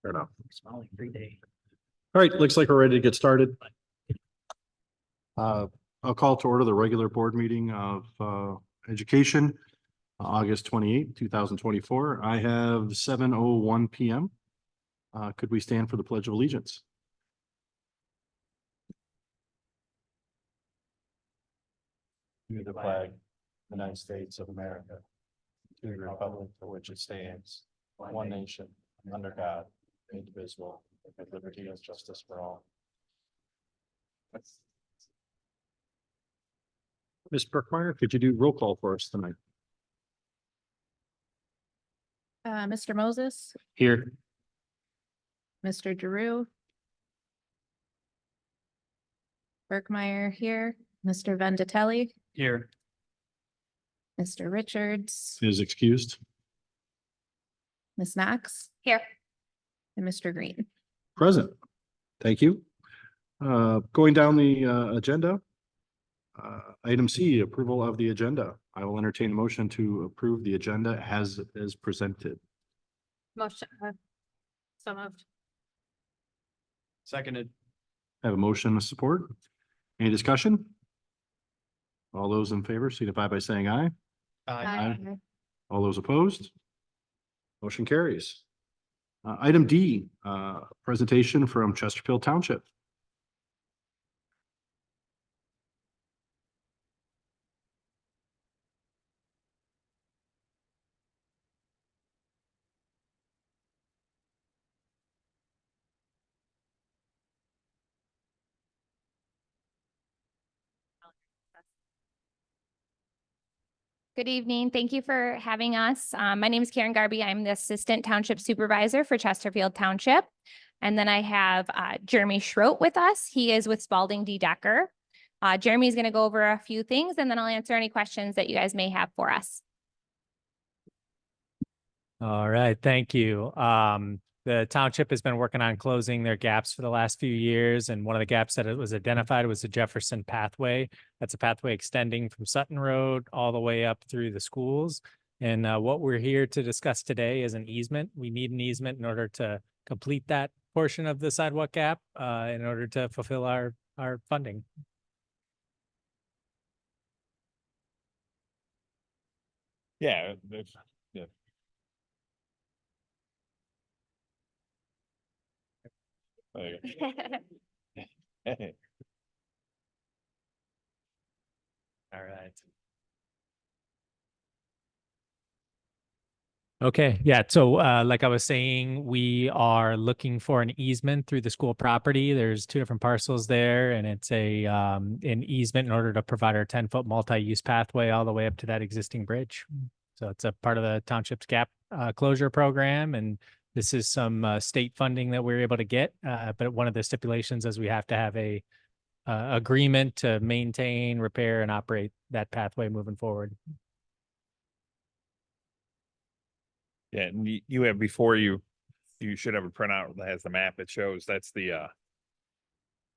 Fair enough. Smiling every day. All right, looks like we're ready to get started. I'll call to order the regular board meeting of Education, August 28th, 2024. I have 7:01 p.m. Could we stand for the Pledge of Allegiance? To the flag, of the United States of America, to the republic for which it stands, one nation, under God, indivisible, with liberty and justice for all. Ms. Brookmeyer, could you do roll call for us tonight? Mr. Moses, Here. Mr. Giroux. Berkmeyer here, Mr. Vendatelli, Here. Mr. Richards, Is excused. Ms. Knox. Here. And Mr. Green. Present. Thank you. Going down the agenda. Item C, approval of the agenda. I will entertain a motion to approve the agenda as is presented. Motion. So moved. Seconded. I have a motion with support. Any discussion? All those in favor signify by saying aye. Aye. All those opposed? Motion carries. Item D, presentation from Chesterfield Township. Good evening. Thank you for having us. My name is Karen Garby. I'm the Assistant Township Supervisor for Chesterfield Township. And then I have Jeremy Schroet with us. He is with Spalding D. Decker. Jeremy is going to go over a few things and then I'll answer any questions that you guys may have for us. All right, thank you. The township has been working on closing their gaps for the last few years, and one of the gaps that it was identified was the Jefferson Pathway. That's a pathway extending from Sutton Road all the way up through the schools. And what we're here to discuss today is an easement. We need an easement in order to complete that portion of the sidewalk gap in order to fulfill our funding. Yeah. There you go. All right. Okay, yeah. So like I was saying, we are looking for an easement through the school property. There's two different parcels there, and it's a an easement in order to provide our 10-foot multi-use pathway all the way up to that existing bridge. So it's a part of the township's gap closure program, and this is some state funding that we're able to get. But one of the stipulations is we have to have a agreement to maintain, repair, and operate that pathway moving forward. Yeah, and you have before you should have a printout that has the map. It shows that's the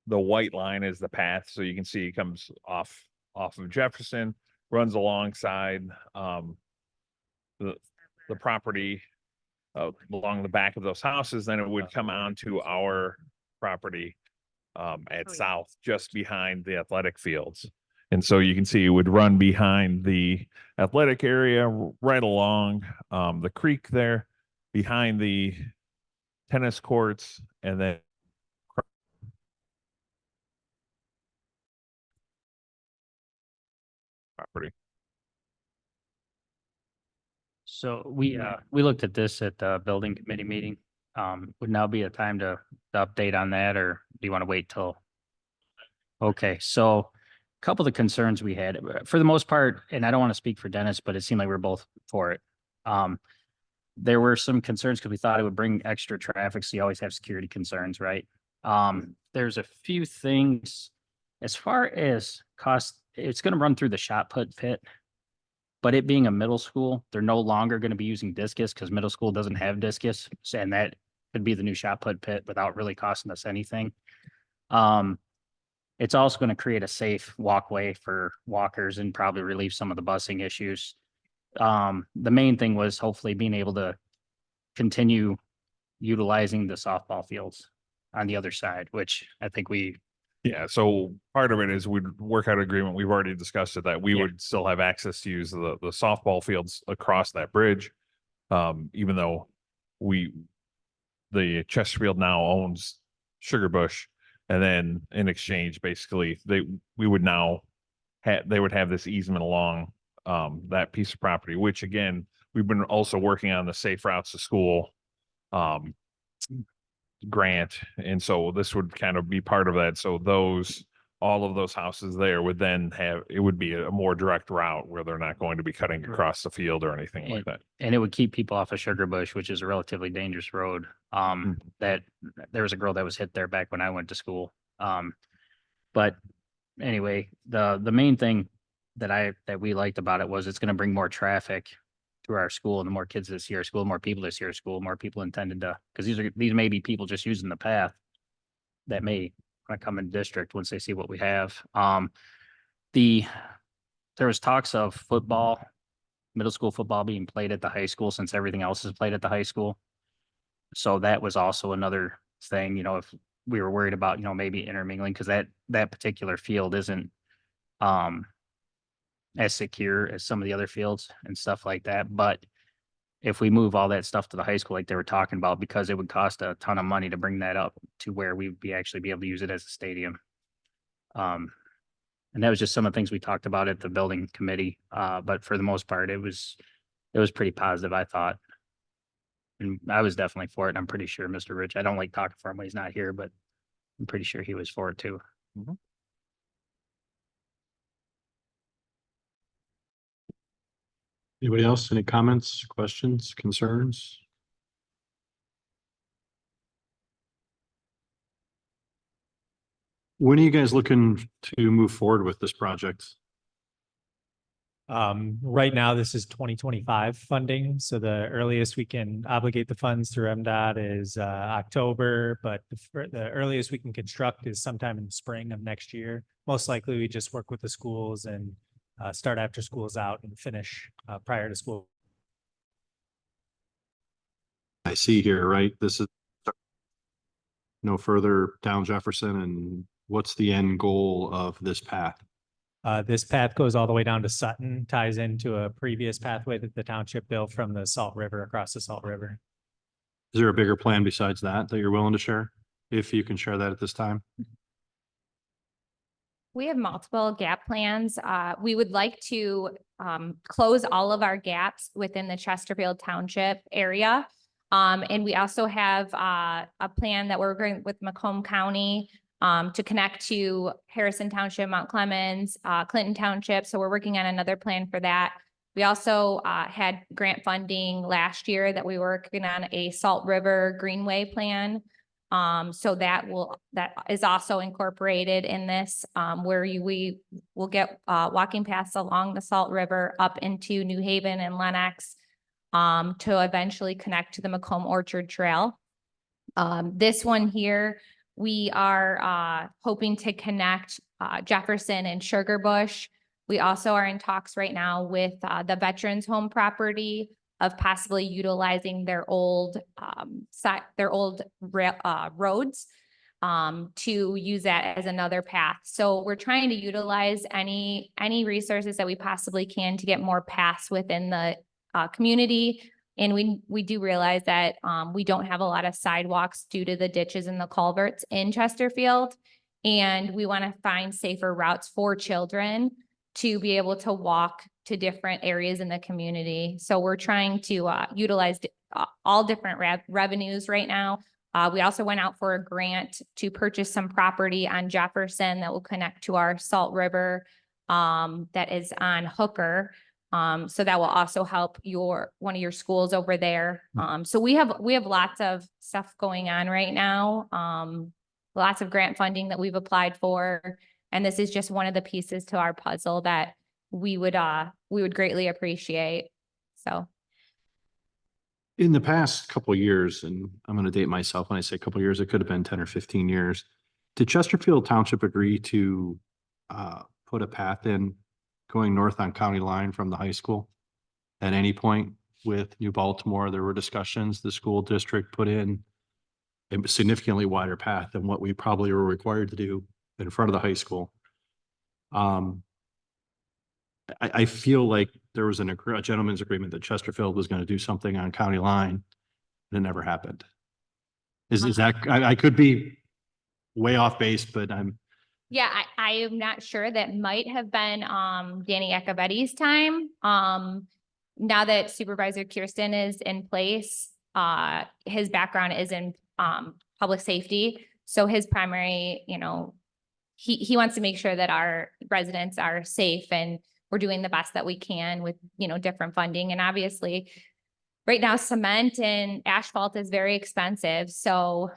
white line is the path, so you can see it comes off of Jefferson, runs alongside the property along the back of those houses. Then it would come onto our property at south, just behind the athletic fields. And so you can see it would run behind the athletic area, right along the creek there, behind the tennis courts, and then property. So we looked at this at the building committee meeting. Would now be a time to update on that, or do you want to wait till? Okay, so a couple of the concerns we had, for the most part, and I don't want to speak for Dennis, but it seemed like we're both for it. There were some concerns because we thought it would bring extra traffic, so you always have security concerns, right? There's a few things as far as cost. It's going to run through the shot put pit. But it being a middle school, they're no longer going to be using discus because middle school doesn't have discus. And that could be the new shot put pit without really costing us anything. It's also going to create a safe walkway for walkers and probably relieve some of the busing issues. The main thing was hopefully being able to continue utilizing the softball fields on the other side, which I think we, Yeah, so part of it is we'd work out agreement. We've already discussed it that we Yeah. would still have access to use the softball fields across that bridge. Even though the Chesterfield now owns Sugar Bush, and then in exchange, basically, we would now they would have this easement along that piece of property, which again, we've been also working on the Safe Routes to School grant, and so this would kind of be part of that. So all of those houses there would then it would be a more direct route where they're not going to be cutting across the field or anything like that. and it would keep people off of Sugar Bush, which is a relatively dangerous road. That there was a girl that was hit there back when I went to school. But anyway, the main thing that we liked about it was it's going to bring more traffic to our school, and the more kids that see our school, the more people that see our school, more people intended to, because these may be people just using the path that may want to come in district once they see what we have. There was talks of football, middle school football being played at the high school since everything else is played at the high school. So that was also another thing, if we were worried about, maybe intermingling, because that particular field isn't as secure as some of the other fields and stuff like that. But if we move all that stuff to the high school, like they were talking about, because it would cost a ton of money to bring that up to where we'd actually be able to use it as a stadium. And that was just some of the things we talked about at the building committee. But for the most part, it was pretty positive, I thought. And I was definitely for it. And I'm pretty sure Mr. Rich, I don't like talking for him when he's not here, but I'm pretty sure he was for it too. Anybody else? Any comments, questions, concerns? When are you guys looking to move forward with this project? Right now, this is 2025 funding, so the earliest we can obligate the funds through MDOT is October, but the earliest we can construct is sometime in the spring of next year. Most likely, we just work with the schools and start after school's out and finish prior to school. I see here, right? This is no further down Jefferson, and what's the end goal of this path? This path goes all the way down to Sutton, ties into a previous pathway that the township built from the Salt River across the Salt River. Is there a bigger plan besides that you're willing to share? If you can share that at this time? We have multiple gap plans. We would like to close all of our gaps within the Chesterfield Township area. And we also have a plan that we're working with Macomb County to connect to Harrison Township, Mount Clemens, Clinton Township. So we're working on another plan for that. We also had grant funding last year that we were working on a Salt River Greenway plan. So that is also incorporated in this, where we will get walking paths along the Salt River up into New Haven and Lenox to eventually connect to the Macomb Orchard Trail. This one here, we are hoping to connect Jefferson and Sugar Bush. We also are in talks right now with the Veterans Home property of possibly utilizing their old roads to use that as another path. So we're trying to utilize any resources that we possibly can to get more paths within the community. And we do realize that we don't have a lot of sidewalks due to the ditches and the culverts in Chesterfield. And we want to find safer routes for children to be able to walk to different areas in the community. So we're trying to utilize all different revenues right now. We also went out for a grant to purchase some property on Jefferson that will connect to our Salt River that is on Hooker. So that will also help one of your schools over there. So we have lots of stuff going on right now. Lots of grant funding that we've applied for. And this is just one of the pieces to our puzzle that we would greatly appreciate. So. In the past couple of years, and I'm going to date myself when I say a couple of years, it could have been 10 or 15 years. Did Chesterfield Township agree to put a path in going north on county line from the high school at any point with New Baltimore, there were discussions, the school district put in a significantly wider path than what we probably were required to do in front of the high school. I feel like there was a gentleman's agreement that Chesterfield was going to do something on County Line, and it never happened. Is that, I could be way off base, but Yeah, I am not sure. That might have been Danny Eckabetti's time. Now that Supervisor Kirsten is in place, his background is in public safety. So his primary, he wants to make sure that our residents are safe, and we're doing the best that we can with, different funding. And obviously right now, cement and asphalt is very expensive. So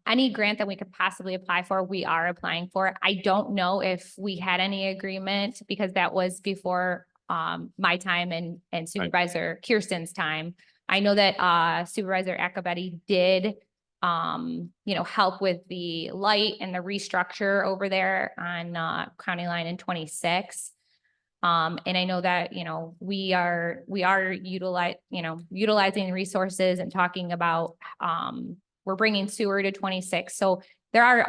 any grant that we could possibly apply for, we are applying for. I don't know if we had any agreement, because that was before my time and Supervisor Kirsten's time. I know that Supervisor Eckabetty did help with the light and the restructure over there on County Line in 26. And I know that, we are utilizing resources and talking about, we're bringing sewer to 26. So there are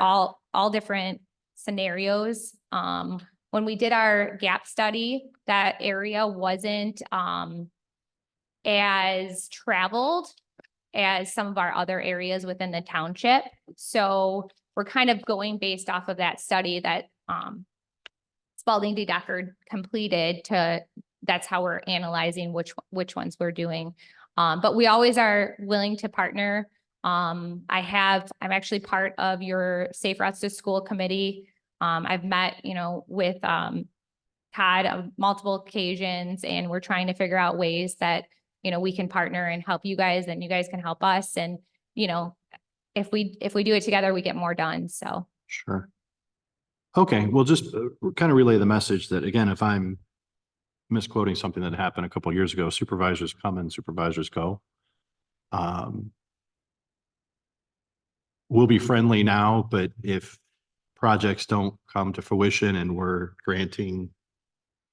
all different scenarios. When we did our gap study, that area wasn't, as traveled as some of our other areas within the township. So we're kind of going based off of that study that, Spalding DeDecker completed that's how we're analyzing which ones we're doing. But we always are willing to partner. I'm actually part of your Safe Routes to School committee. I've met, with Todd on multiple occasions, and we're trying to figure out ways that, we can partner and help you guys, and you guys can help us. And, if we do it together, we get more done. So. sure. Okay, we'll just kind of relay the message that, again, if I'm misquoting something that happened a couple of years ago, supervisors come and supervisors go. We'll be friendly now, but if projects don't come to fruition and we're granting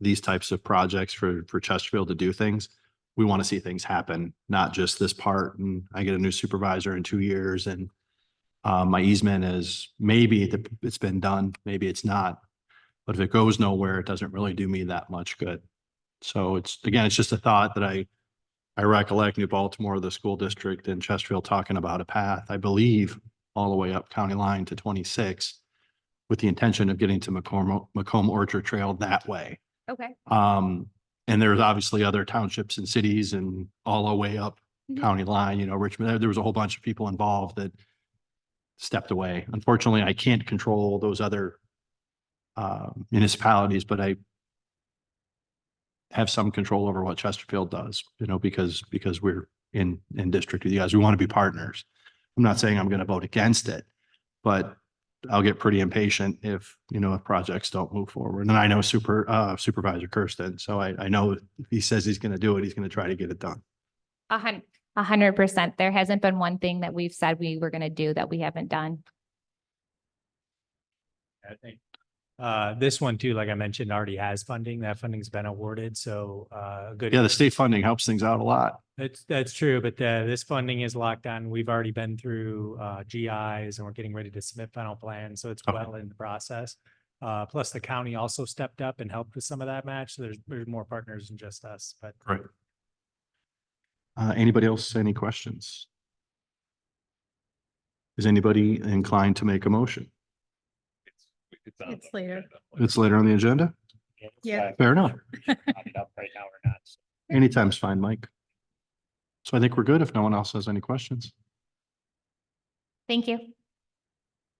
these types of projects for Chesterfield to do things, we want to see things happen, not just this part. And I get a new supervisor in 2 years, and my easement is maybe it's been done, maybe it's not. But if it goes nowhere, it doesn't really do me that much good. So it's just a thought that I recollect New Baltimore, the school district, and Chesterfield talking about a path, I believe, all the way up County Line to 26, with the intention of getting to Macomb Orchard Trail that way. Okay. And there's obviously other townships and cities and all the way up County Line, Richmond. There was a whole bunch of people involved that stepped away. Unfortunately, I can't control those other municipalities, but I have some control over what Chesterfield does, because we're in district with you guys. We want to be partners. I'm not saying I'm going to vote against it, but I'll get pretty impatient if projects don't move forward. And I know Supervisor Kirsten, so I know if he says he's going to do it, he's going to try to get it done. 100%. There hasn't been one thing that we've said we were going to do that we haven't done. I think this one too, like I mentioned, already has funding. That funding's been awarded. So good. Yeah, the state funding helps things out a lot. That's true, but this funding is locked on. We've already been through GIs, and we're getting ready to submit final plans. So it's Okay. well in the process. Plus the county also stepped up and helped with some of that match. So there's more partners than just us, but Right. Anybody else, any questions? Is anybody inclined to make a motion? on It's the later. agenda. It's later on the agenda? Yeah. Fair enough. Right now or not. Anytime's fine, Mike. So I think we're good if no one else has any questions. Thank you.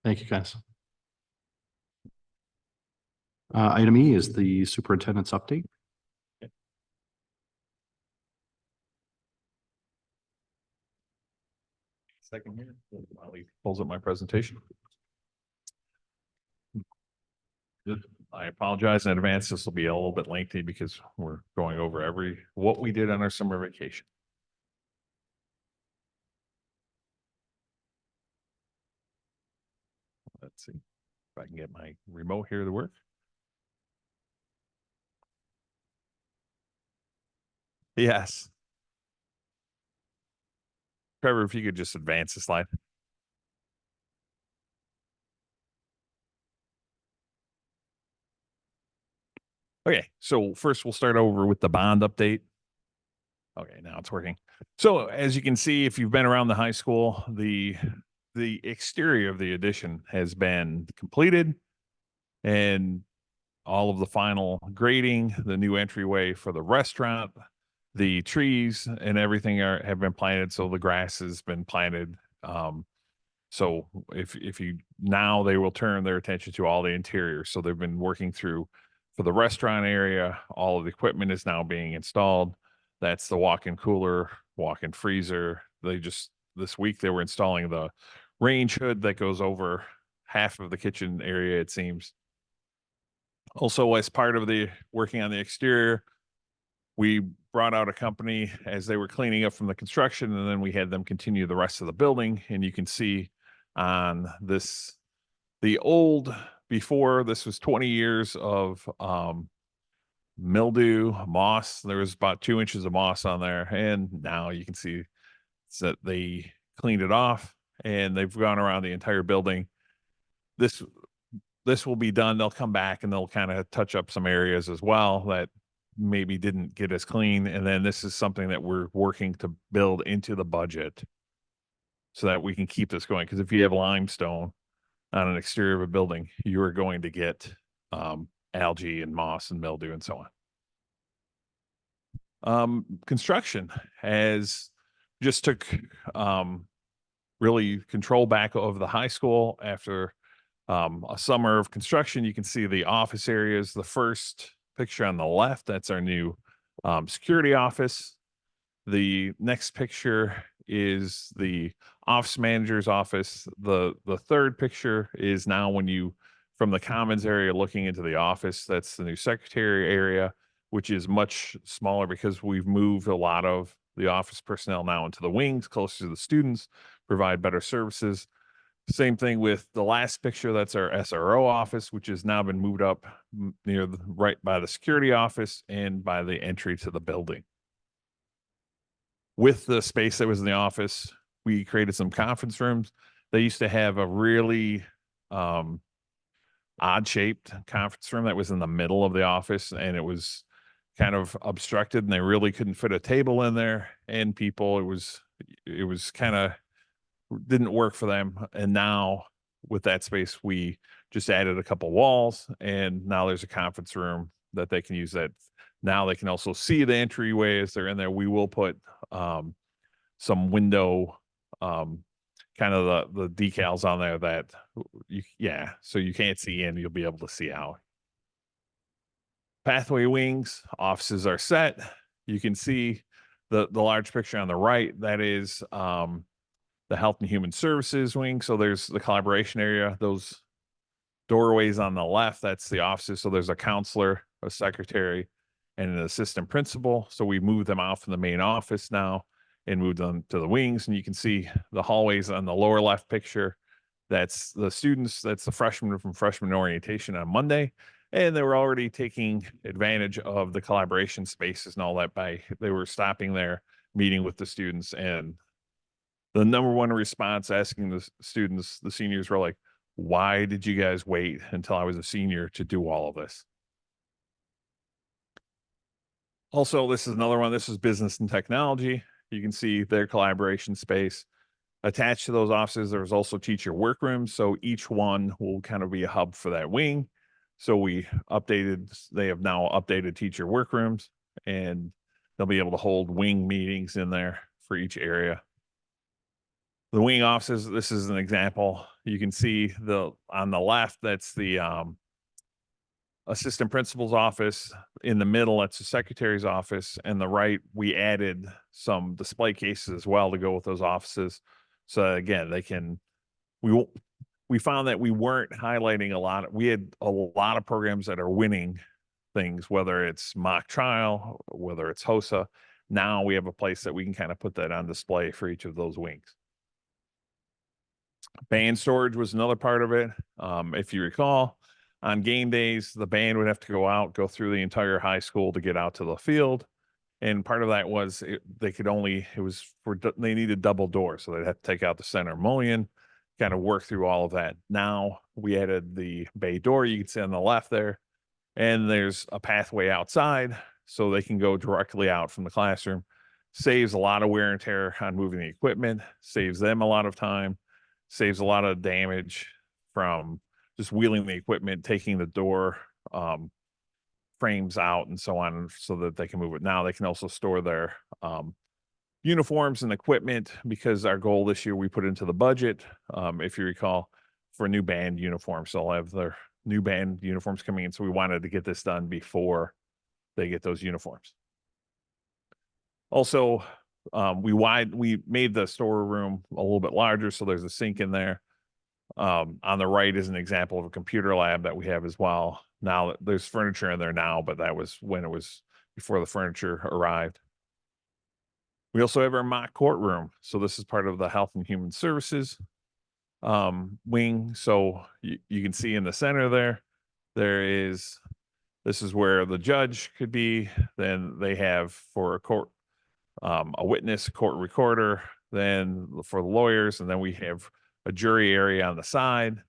Thank you, guys. Item E is the superintendent's update. Second here, while he pulls up my presentation. I apologize in advance. This will be a little bit lengthy because we're going over what we did on our summer vacation. Let's see if I can get my remote here to work. Yes. Trevor, if you could just advance the slide. Okay, so first we'll start over with the bond update. Okay, now it's working. So as you can see, if you've been around the high school, the exterior of the addition has been completed, and all of the final grading, the new entryway for the restaurant, the trees and everything have been planted. So the grass has been planted. So if you now they will turn their attention to all the interior. So they've been working through for the restaurant area. All of the equipment is now being installed. That's the walk-in cooler, walk-in freezer. This week they were installing the range hood that goes over half of the kitchen area, it seems. Also, as part of the working on the exterior, we brought out a company as they were cleaning up from the construction, and then we had them continue the rest of the building. And you can see on this, before this was 20 years of mildew, moss. There was about 2 inches of moss on there, and now you can see that they cleaned it off and they've gone around the entire building. This will be done. They'll come back and they'll kind of touch up some areas as well that maybe didn't get as clean. And then this is something that we're working to build into the budget so that we can keep this going. Because if you have limestone on an exterior of a building, you are going to get algae and moss and mildew and so on. Construction has just took really control back of the high school after a summer of construction. You can see the office areas. The first picture on the left, that's our new security office. The next picture is the office manager's office. The third picture is now when you, from the commons area looking into the office, that's the new secretary area, which is much smaller because we've moved a lot of the office personnel now into the wings closer to the students, provide better services. Same thing with the last picture. That's our SRO office, which has now been moved up near right by the security office and by the entry to the building. With the space that was in the office, we created some conference rooms. They used to have a really odd shaped conference room that was in the middle of the office, and it was kind of obstructed and they really couldn't fit a table in there, and people, it was kind of didn't work for them. And now with that space, we just added a couple walls, and now there's a conference room that they can use. That now they can also see the entryway as they're in there. We will put some window kind of the decals on there that so you can't see in, you'll be able to see out. Pathway wings, offices are set. You can see the large picture on the right. That is the Health and Human Services wing. So there's the collaboration area. Those doorways on the left, that's the offices. So there's a counselor, a secretary, and an assistant principal. So we moved them out from the main office now and moved them to the wings. And you can see the hallways on the lower left picture. That's the students. That's the freshmen from freshman orientation on Monday. And they were already taking advantage of the collaboration spaces and all that they were stopping there, meeting with the students. And the number one response asking the students, the seniors, were like, why did you guys wait until I was a senior to do all of this? Also, this is another one. This is business and technology. You can see their collaboration space. Attached to those offices, there's also teacher workrooms. So each one will kind of be a hub for that wing. So they have now updated teacher workrooms, and they'll be able to hold wing meetings in there for each area. The wing offices, this is an example. You can see on the left, that's the assistant principal's office. In the middle, that's the secretary's office. And the right, we added some display cases as well to go with those offices. So again, we found that we weren't highlighting a lot. We had a lot of programs that are winning things, whether it's mock trial, whether it's HOSA. Now we have a place that we can kind of put that on display for each of those wings. Band storage was another part of it. If you recall, on game days, the band would have to go through the entire high school to get out to the field. And part of that was they could only, it was for, they needed double doors. So they'd have to take out the center mullion, kind of work through all of that. Now we added the bay door you can see on the left there, and there's a pathway outside so they can go directly out from the classroom. Saves a lot of wear and tear on moving the equipment, saves them a lot of time, saves a lot of damage from just wheeling the equipment, taking the door frames out and so on so that they can move it. Now they can also store their uniforms and equipment, because our goal this year we put into the budget, if you recall, for new band uniforms. So they'll have their new band uniforms coming in. So we wanted to get this done before they get those uniforms. Also, we made the storeroom a little bit larger, so there's a sink in there. On the right is an example of a computer lab that we have as well. Now there's furniture in there now, but that was when it was before the furniture arrived. We also have our mock courtroom. So this is part of the Health and Human Services wing. So you can see in the center there, this is where the judge could be. Then they have for a court, a witness, court recorder, then for the lawyers, and then we have a jury area on the side.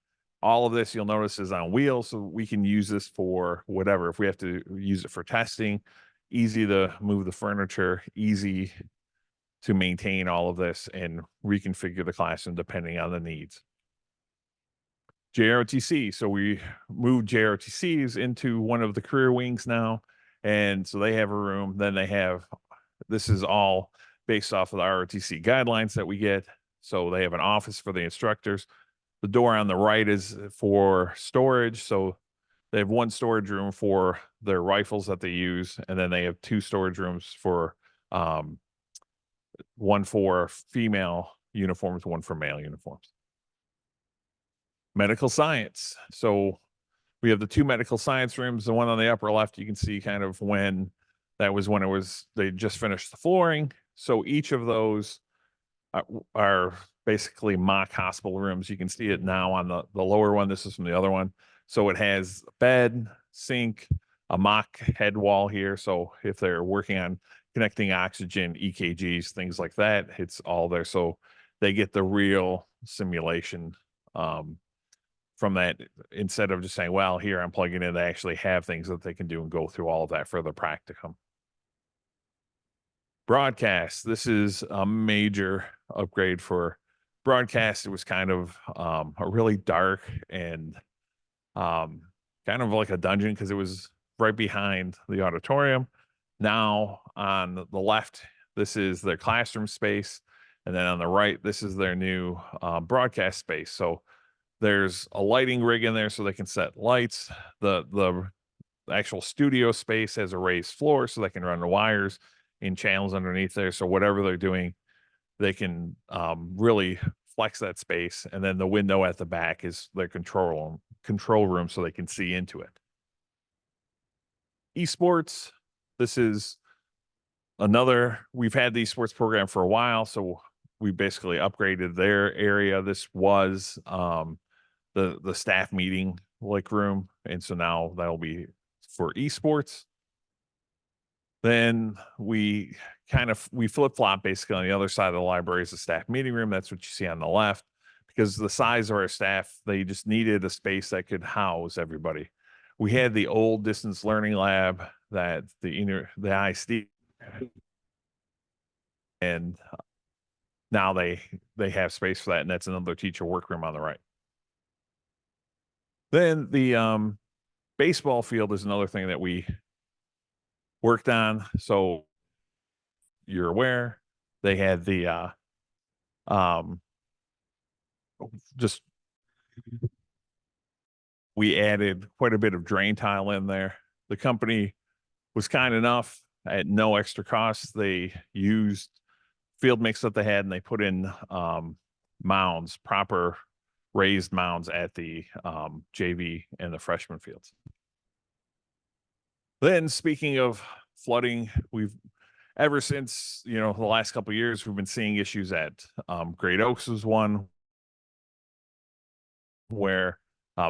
All of this you'll notice is on wheels, so we can use this for whatever. If we have to use it for testing, easy to move the furniture, easy to maintain all of this and reconfigure the classroom depending on the needs. JROTC, so we moved JROTCs into one of the career wings now, and so they have a room. Then they have, this is all based off of the ROTC guidelines that we get. So they have an office for the instructors. The door on the right is for storage. So they have one storage room for their rifles that they use, and then they have two storage rooms for one for female uniforms, one for male uniforms. Medical science. So we have the two medical science rooms. The one on the upper left, you can see kind of when that was when it was, they just finished the flooring. So each of those are basically mock hospital rooms. You can see it now on the lower one. This is from the other one. So it has a bed, sink, a mock head wall here. So if they're working on connecting oxygen, EKGs, things like that, it's all there. So they get the real simulation from that, instead of just saying, well, here I'm plugging in, they actually have things that they can do and go through all of that for the practicum. Broadcast. This is a major upgrade for broadcast. It was kind of a really dark and kind of like a dungeon because it was right behind the auditorium. Now on the left, this is their classroom space. And then on the right, this is their new broadcast space. So there's a lighting rig in there so they can set lights. The actual studio space has a raised floor so they can run the wires in channels underneath there. So whatever they're doing, they can really flex that space. And then the window at the back is their control room so they can see into it. Esports. This is another, we've had the esports program for a while. So we basically upgraded their area. This was the staff meeting like room. And so now that'll be for esports. Then we flip-flop basically on the other side of the library is the staff meeting room. That's what you see on the left. Because the size of our staff, they just needed a space that could house everybody. We had the old distance learning lab that the ISD, and now they have space for that, and that's another teacher workroom on the right. Then the baseball field is another thing that we worked on. So you're aware they had the we added quite a bit of drain tile in there. The company was kind enough at no extra cost. They used field mix that they had and they put in mounds, proper raised mounds at the JV and the freshman fields. Then speaking of flooding, we've ever since, the last couple of years, we've been seeing issues at Great Oaks was one where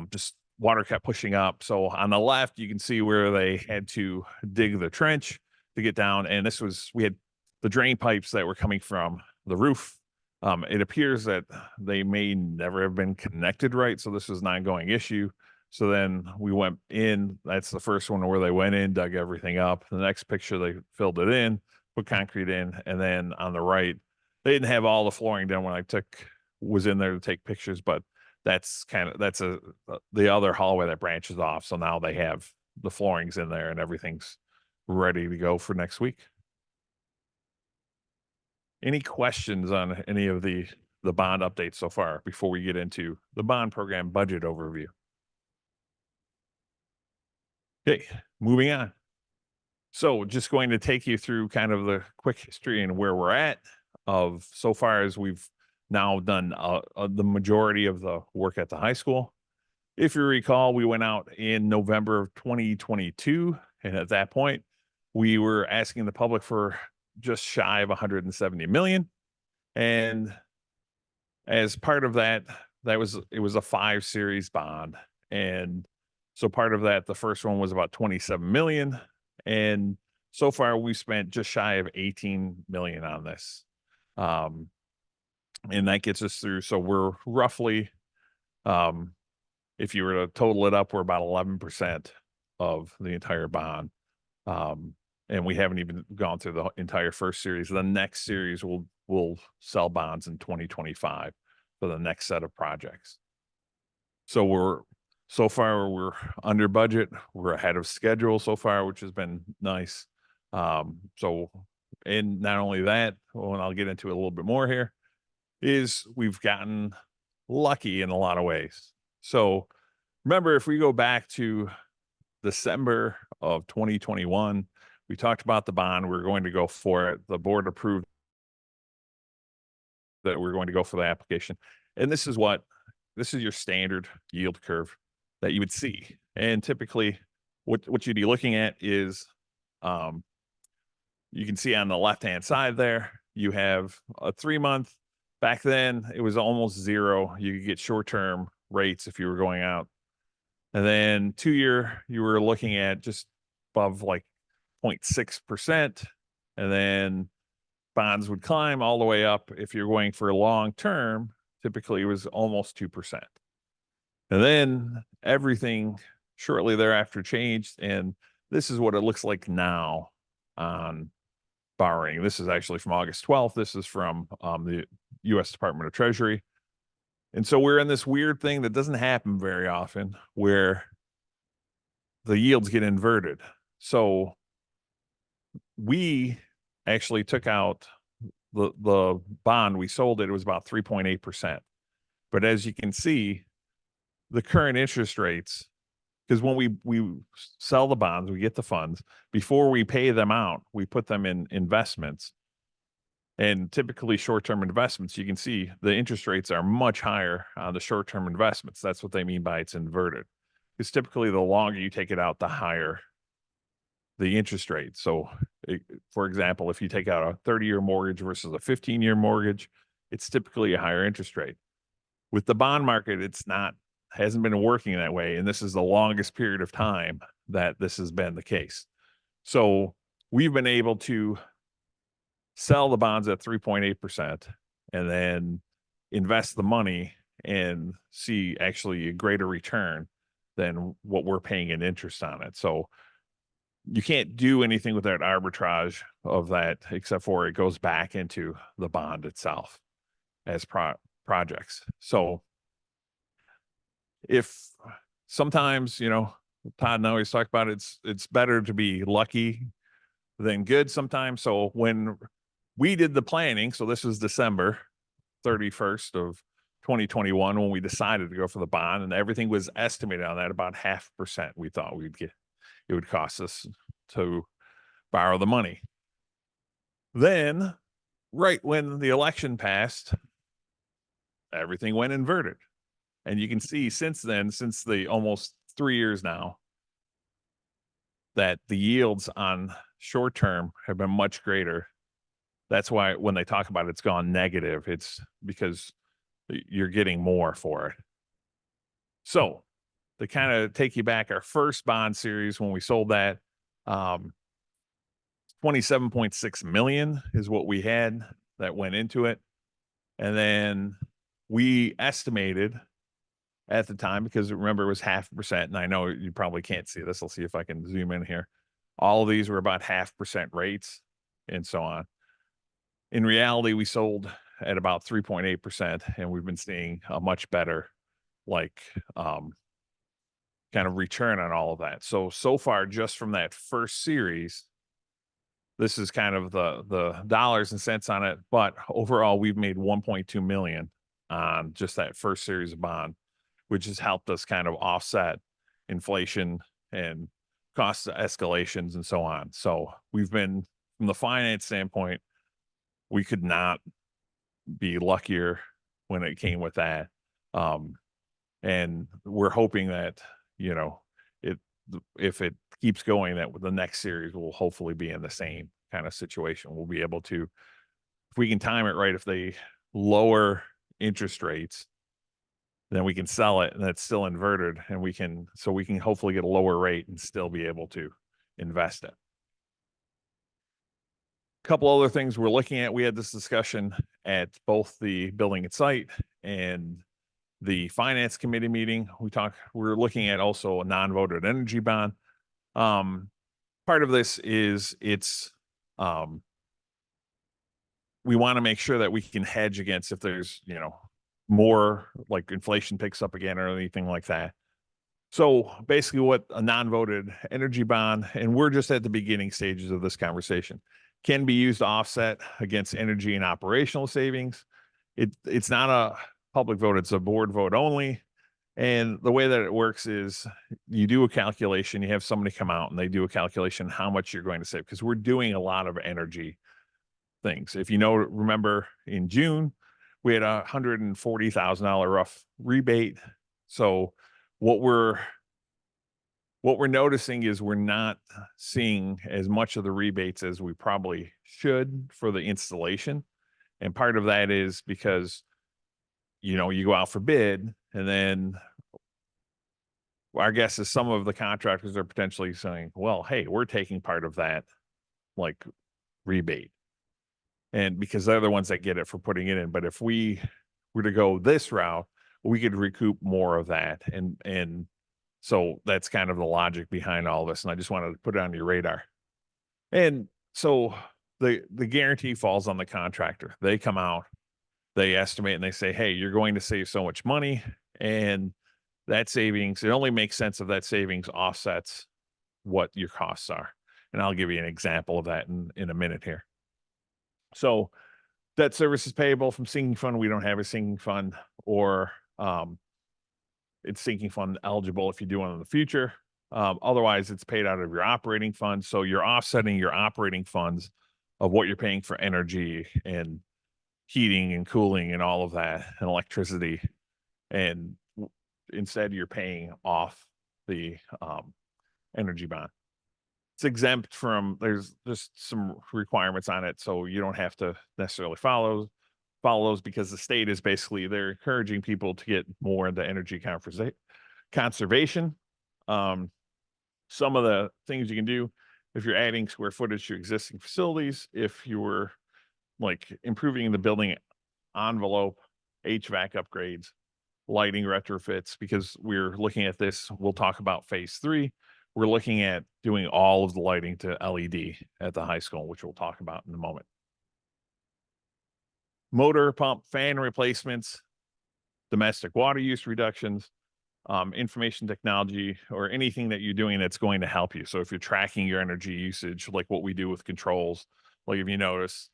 just water kept pushing up. So on the left, you can see where they had to dig the trench to get down. And we had the drain pipes that were coming from the roof. It appears that they may never have been connected right. So this was an ongoing issue. So then we went in, that's the first one where they went in, dug everything up. The next picture, they filled it in, put concrete in. And then on the right, they didn't have all the flooring done when I was in there to take pictures, but that's the other hallway that branches off. So now they have the floorings in there and everything's ready to go for next week. Any questions on any of the bond updates so far before we get into the bond program budget overview? Okay, moving on. So just going to take you through kind of the quick history and where we're at of so far as we've now done the majority of the work at the high school. If you recall, we went out in November of 2022. And at that point, we were asking the public for just shy of 170 million. And as part of that, it was a 5 series bond. And so part of that, the first one was about 27 million. And so far we spent just shy of 18 million on this. And that gets us through. So we're roughly, if you were to total it up, we're about 11% of the entire bond. And we haven't even gone through the entire first series. The next series will sell bonds in 2025 for the next set of projects. So so far we're under budget. We're ahead of schedule so far, which has been nice. And not only that, and I'll get into it a little bit more here, is we've gotten lucky in a lot of ways. So remember, if we go back to December of 2021, we talked about the bond. We're going to go for it. The board approved that we're going to go for the application. And this is your standard yield curve that you would see. And typically what you'd be looking at is, you can see on the left-hand side there, you have a 3-month. Back then it was almost zero. You could get short-term rates if you were going out. And then 2-year, you were looking at just above like 0.6%. And then bonds would climb all the way up. If you're going for long-term, typically it was almost 2%. And then everything shortly thereafter changed. And this is what it looks like now on borrowing. This is actually from August 12th. This is from the U.S. Department of Treasury. And so we're in this weird thing that doesn't happen very often where the yields get inverted. So we actually took out the bond. We sold it. It was about 3.8%. But as you can see, the current interest rates, because when we sell the bonds, we get the funds. Before we pay them out, we put them in investments. And typically short-term investments, you can see the interest rates are much higher on the short-term investments. That's what they mean by it's inverted. Because typically the longer you take it out, the higher the interest rate. So for example, if you take out a 30-year mortgage versus a 15-year mortgage, it's typically a higher interest rate. With the bond market, hasn't been working that way. And this is the longest period of time that this has been the case. So we've been able to sell the bonds at 3.8% and then invest the money and see actually a greater return than what we're paying in interest on it. So you can't do anything with that arbitrage of that, except for it goes back into the bond itself as projects. So if sometimes, Todd and I always talk about it's better to be lucky than good sometimes. So when we did the planning, so this was December 31st of 2021, when we decided to go for the bond, and everything was estimated on that about 0.5%. We thought it would cost us to borrow the money. Then right when the election passed, everything went inverted. And you can see since then, since the almost 3 years now, that the yields on short term have been much greater. That's why when they talk about it's gone negative, it's because you're getting more for it. So to kind of take you back, our first bond series, when we sold that, 27.6 million is what we had that went into it. And then we estimated at the time, because remember it was 0.5%, and I know you probably can't see this. I'll see if I can zoom in here. All of these were about 0.5% rates and so on. In reality, we sold at about 3.8%, and we've been seeing a much better kind of return on all of that. So far, just from that first series, this is kind of the dollars and cents on it, but overall we've made 1.2 million on just that first series of bond, which has helped us kind of offset inflation and cost escalations and so on. So we've been, from the finance standpoint, we could not be luckier when it came with that. And we're hoping that, if it keeps going, that the next series will hopefully be in the same kind of situation. We'll be able to, if we can time it right, if they lower interest rates, then we can sell it and that's still inverted, and we can hopefully get a lower rate and still be able to invest it. A couple other things we're looking at. We had this discussion at both the building and site and the finance committee meeting. We're looking at also a non-voted energy bond. Part of this is we want to make sure that we can hedge against if there's, more like inflation picks up again or anything like that. So basically what a non-voted energy bond, and we're just at the beginning stages of this conversation, can be used to offset against energy and operational savings. It's not a public vote, it's a board vote only. And the way that it works is you do a calculation, you have somebody come out and they do a calculation how much you're going to save, because we're doing a lot of energy things. If remember in June, we had $140,000 rough rebate. So what we're noticing is we're not seeing as much of the rebates as we probably should for the installation. And part of that is because, you go out for bid, and then our guess is some of the contractors are potentially saying, well, hey, we're taking part of that rebate. And because they're the ones that get it for putting it in. But if we were to go this route, we could recoup more of that. And so that's kind of the logic behind all this. And I just wanted to put it on your radar. And so the guarantee falls on the contractor. They come out, they estimate, and they say, hey, you're going to save so much money. And that savings, it only makes sense if that savings offsets what your costs are. And I'll give you an example of that in a minute here. So debt service is payable from sinking fund. We don't have a sinking fund, or it's sinking fund eligible if you do one in the future. Otherwise, it's paid out of your operating fund. So you're offsetting your operating funds of what you're paying for energy and heating and cooling and all of that, and electricity. And instead you're paying off the energy bond. It's exempt from, there's just some requirements on it, so you don't have to necessarily follow those, because the state is basically, they're encouraging people to get more into energy conservation. Some of the things you can do, if you're adding square footage to existing facilities, if you were improving the building envelope, HVAC upgrades, lighting retrofits, because we're looking at this, we'll talk about phase 3. We're looking at doing all of the lighting to LED at the high school, which we'll talk about in a moment. Motor, pump, fan replacements, domestic water use reductions, information technology, or anything that you're doing that's going to help you. So if you're tracking your energy usage, like what we do with controls, like if you notice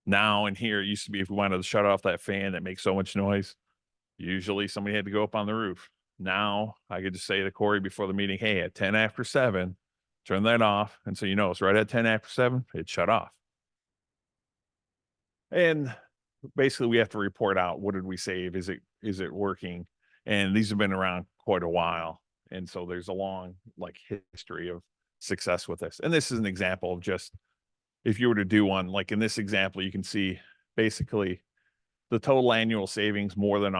now in here, it used to be if we wanted to shut off that fan that makes so much noise, usually somebody had to go up on the roof. Now I could just say to Corey before the meeting, hey, at 10 after 7, turn that off. And so, it's right at 10 after 7, it shut off. And basically we have to report out, what did we save? Is it working? And these have been around quite a while. And so there's a long history of success with this. And this is an example of just, if you were to do one, like in this example, you can see basically the total annual savings more than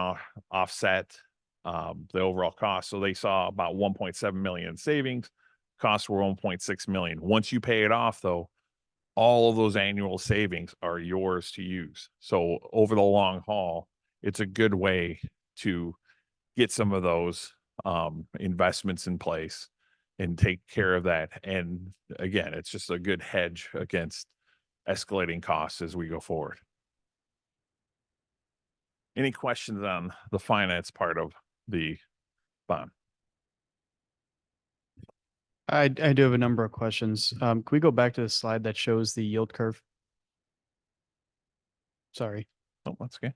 offset the overall cost. So they saw about 1.7 million in savings. Costs were 1.6 million. Once you pay it off, though, all of those annual savings are yours to use. So over the long haul, it's a good way to get some of those investments in place and take care of that. And again, it's just a good hedge against escalating costs as we go forward. Any questions on the finance part of the bond? I do have a number of questions. Can we go back to the slide that shows the yield curve? Sorry. Oh, that's okay.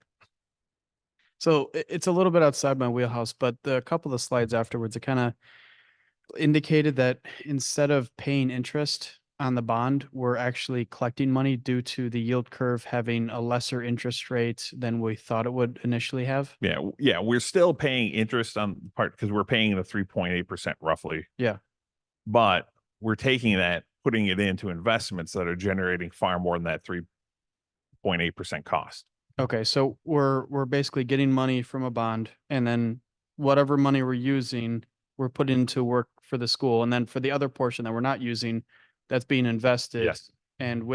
So it's a little bit outside my wheelhouse, but a couple of slides afterwards, it kind of indicated that instead of paying interest on the bond, we're actually collecting money due to the yield curve having a lesser interest rate than we thought it would initially have. Yeah, yeah, we're still paying interest on the part because we're paying the 3.8% roughly. Yeah. But we're taking that, putting it into investments that are generating far more than that 3.8% cost. Okay, so we're basically getting money from a bond, and then whatever money we're using, we're putting into work for the school. And then for the other portion that we're not using, that's being invested. Yes. And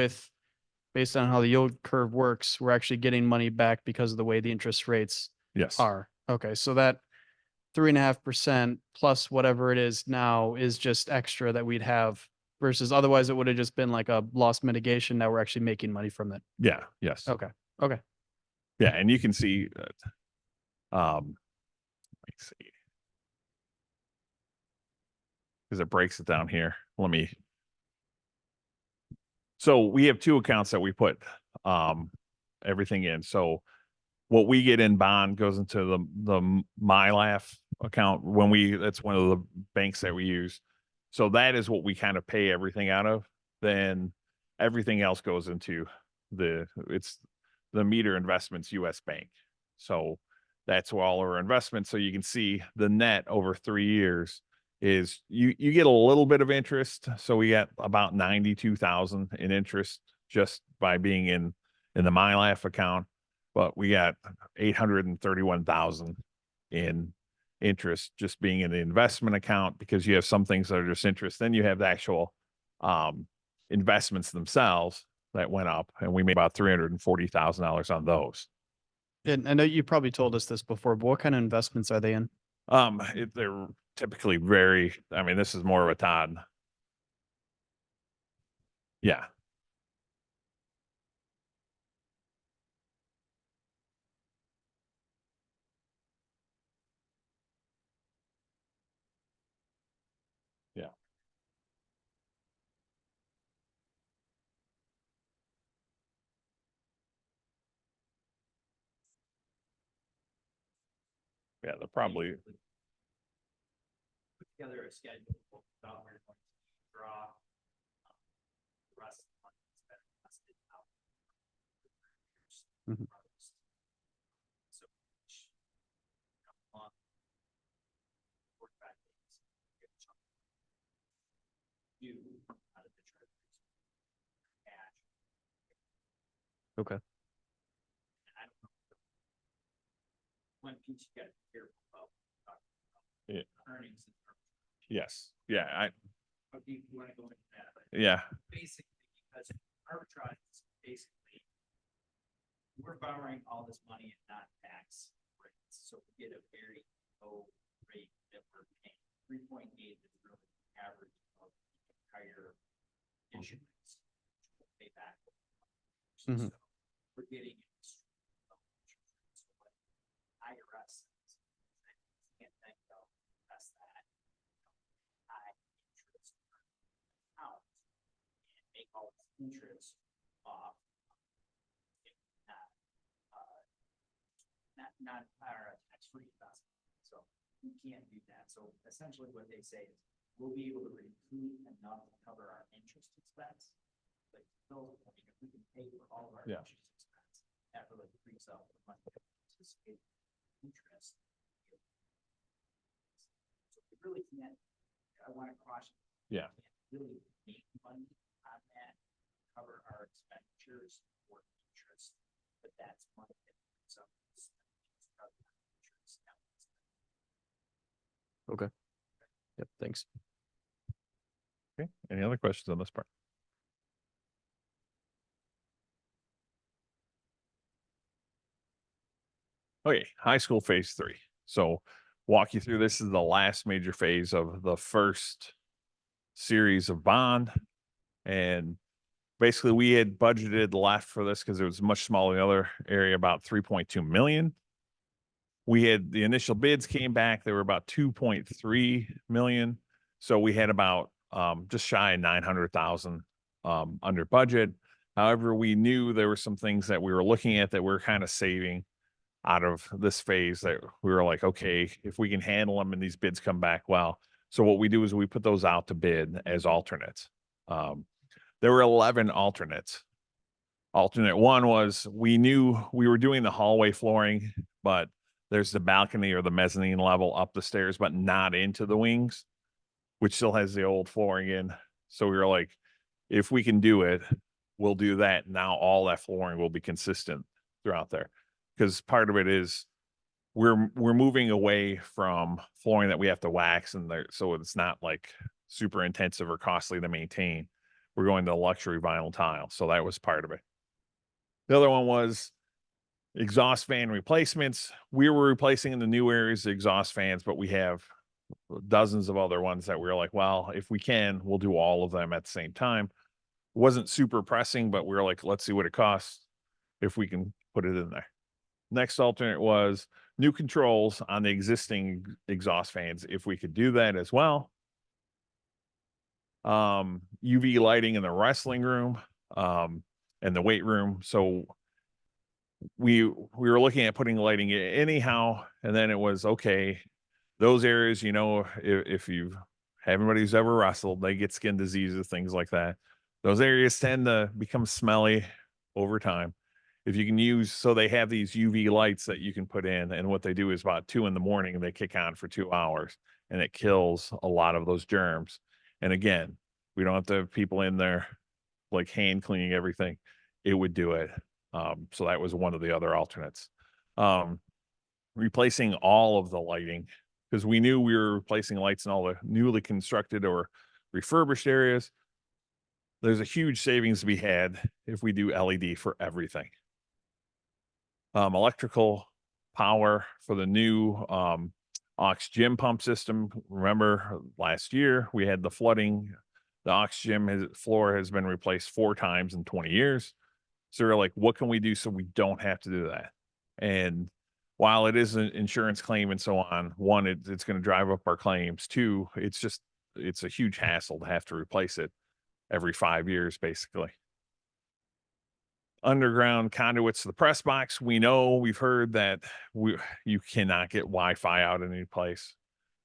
based on how the yield curve works, we're actually getting money back because of the way the interest rates Yes. are. Okay, so that 3.5% plus whatever it is now is just extra that we'd have versus otherwise it would have just been like a loss mitigation. Now we're actually making money from it. Yeah. Yes. Okay. Okay. Yeah, and you can see that. Let me see. Because it breaks it down here. So we have two accounts that we put everything in. So what we get in bond goes into the MyLaugh account that's one of the banks that we use. So that is what we kind of pay everything out of. Then everything else goes into the Meter Investments US Bank. So that's where all our investments. So you can see the net over 3 years is you get a little bit of interest. So we got about 92,000 in interest just by being in the MyLaugh account, but we got 831,000 in interest just being in the investment account because you have some things that are just interest. Then you have the actual investments themselves that went up, and we made about $340,000 on those. And I know you probably told us this before, but what kind of investments are they in? They're typically this is more of a Todd. Yeah. Yeah. Yeah, they're probably. Put together a schedule about where you're going to draw the rest of the money that's been invested out. Mhm. So each month, 45 days, get a chunk due out of the treasuries. Cash. Okay. And I don't know. One piece you got to be careful about. Yeah. Earnings. Yes. Yeah. Okay, you want to go into that? But Yeah. basically, because arbitrage is basically we're borrowing all this money at non-tax rates, so we get a very low rate that we're paying. 3.8 is really the average of the entire issuance. We'll pay back. Mhm. So we're getting IRS can't think of that's that high interest account and make all this interest off not our tax-free investment. So we can't do that. So essentially what they say is we'll be able to recoup enough to cover our interest expense. But still, I mean, if we can pay for all of our Yeah. interest expense, that really frees up the money to anticipate interest. So we really can't, I want to caution. Yeah. We can't really make money on that, cover our expenditures for interest, but that's money that frees up. Okay. Yep. Thanks. Okay. Any other questions on this part? Okay, high school phase 3. So walk you through, this is the last major phase of the first series of bond. And basically we had budgeted left for this because it was much smaller than the other area, about 3.2 million. We had the initial bids came back, they were about 2.3 million. So we had about just shy of 900,000 under budget. However, we knew there were some things that we were looking at that we we're kind of saving out of this phase that we were like, okay, if we can handle them and these bids come back well. So what we do is we put those out to bid as alternates. There were 11 alternates. Alternate one was, we knew we were doing the hallway flooring, but there's the balcony or the mezzanine level up the stairs, but not into the wings, which still has the old flooring in. So we were like, if we can do it, we'll do that. Now all that flooring will be consistent throughout there. Because part of it is we're moving away from flooring that we have to wax and there, so it's not like super intensive or costly to maintain. We're going to luxury vinyl tile. So that was part of it. The other one was exhaust fan replacements. We were replacing in the new areas the exhaust fans, but we have dozens of other ones that we were like, well, if we can, we'll do all of them at the same time. It wasn't super pressing, but we were like, let's see what it costs if we can put it in there. Next alternate was new controls on the existing exhaust fans, if we could do that as well. UV lighting in the wrestling room and the weight room. So we were looking at putting lighting anyhow, and then it was okay. Those areas, you know, if you have anybody who's ever wrestled, they get skin diseases, things like that. Those areas tend to become smelly over time. If you can use, so they have these UV lights that you can put in, and what they do is about 2 a.m, they kick on for 2 hours, and it kills a lot of those germs. And again, we don't have to have people in there like hand cleaning everything. It would do it. So that was one of the other alternates. Replacing all of the lighting, because we knew we were replacing lights in all the newly constructed or refurbished areas. There's a huge savings to be had if we do LED for everything. Electrical power for the new aux gym pump system. Remember last year we had the flooding. The aux gym floor has been replaced 4 times in 20 years. So we're like, what can we do so we don't have to do that? And while it is an insurance claim and so on, one, it's going to drive up our claims. 2, it's a huge hassle to have to replace it every 5 years, basically. Underground conduits to the press box. We know, we've heard that you cannot get Wi-Fi out in any place.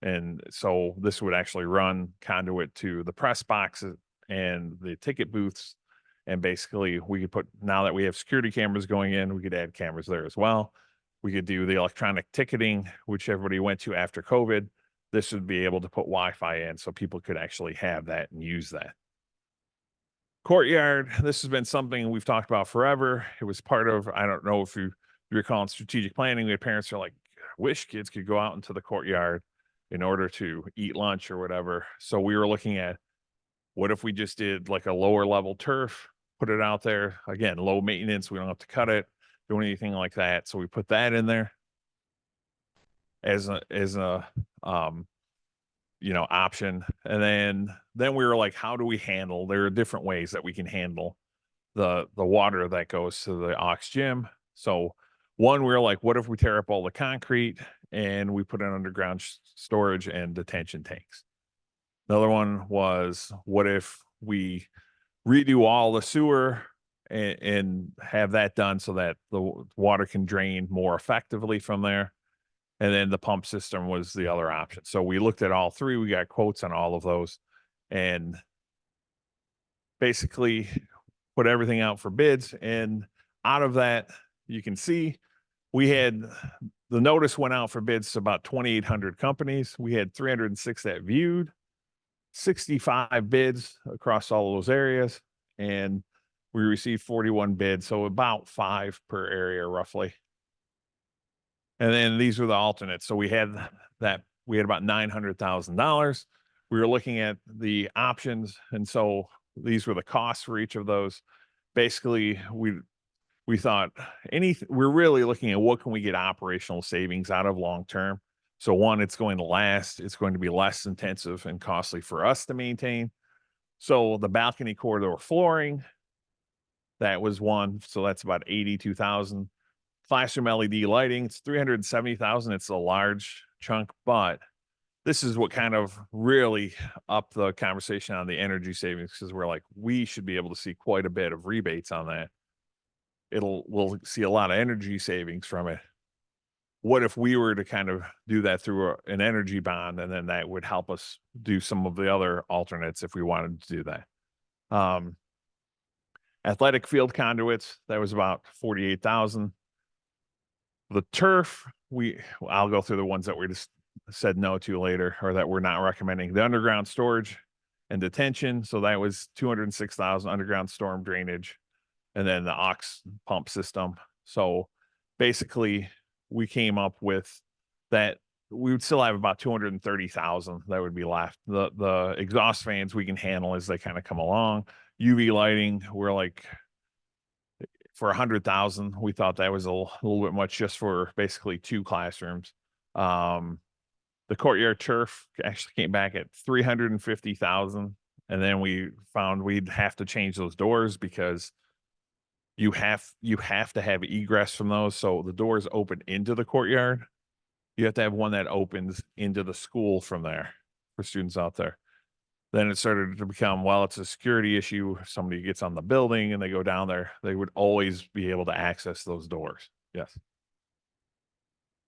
And so this would actually run conduit to the press boxes and the ticket booths. And basically we could put, now that we have security cameras going in, we could add cameras there as well. We could do the electronic ticketing, which everybody went to after COVID. This would be able to put Wi-Fi in so people could actually have that and use that. Courtyard, this has been something we've talked about forever. It was part of, I don't know if you recall in strategic planning, we had parents who are like, wish kids could go out into the courtyard in order to eat lunch or whatever. So we were looking at, what if we just did like a lower level turf, put it out there, again, low maintenance, we don't have to cut it, do anything like that. So we put that in there as a you know, option. And then we were like, how do we handle, there are different ways that we can handle the water that goes to the aux gym. So one, we were like, what if we tear up all the concrete and we put in underground storage and detention tanks? Another one was, what if we redo all the sewer and have that done so that the water can drain more effectively from there? And then the pump system was the other option. So we looked at all 3. We got quotes on all of those and basically put everything out for bids. And out of that, you can see we had, the notice went out for bids to about 2,800 companies. We had 306 that viewed, 65 bids across all of those areas. And we received 41 bids. So about 5 per area roughly. And then these were the alternates. So we had about $900,000. We were looking at the options. And so these were the costs for each of those. Basically, we we thought we're really looking at what can we get operational savings out of long term. So one, it's going to last, it's going to be less intensive and costly for us to maintain. So the balcony corridor flooring, that was one. So that's about 82,000. Classroom LED lighting, it's 370,000. It's a large chunk, but this is what kind of really upped the conversation on the energy savings, because we're like, we should be able to see quite a bit of rebates on that. We'll see a lot of energy savings from it. What if we were to kind of do that through an energy bond, and then that would help us do some of the other alternates if we wanted to do that. Athletic field conduits, that was about 48,000. The turf, I'll go through the ones that we just said no to later, or that we're not recommending. The underground storage and detention, so that was 206,000. Underground storm drainage, and then the aux pump system. So basically we came up with that we would still have about 230,000 that would be left. The exhaust fans we can handle as they kind of come along. UV lighting, we're like, for 100,000, we thought that was a little bit much just for basically 2 classrooms. The courtyard turf actually came back at 350,000. And then we found we'd have to change those doors, because you have to have egress from those. So the doors open into the courtyard. You have to have one that opens into the school from there for students out there. Then it started to become, well, it's a security issue. If somebody gets on the building and they go down there, they would always be able to access those doors. Yes.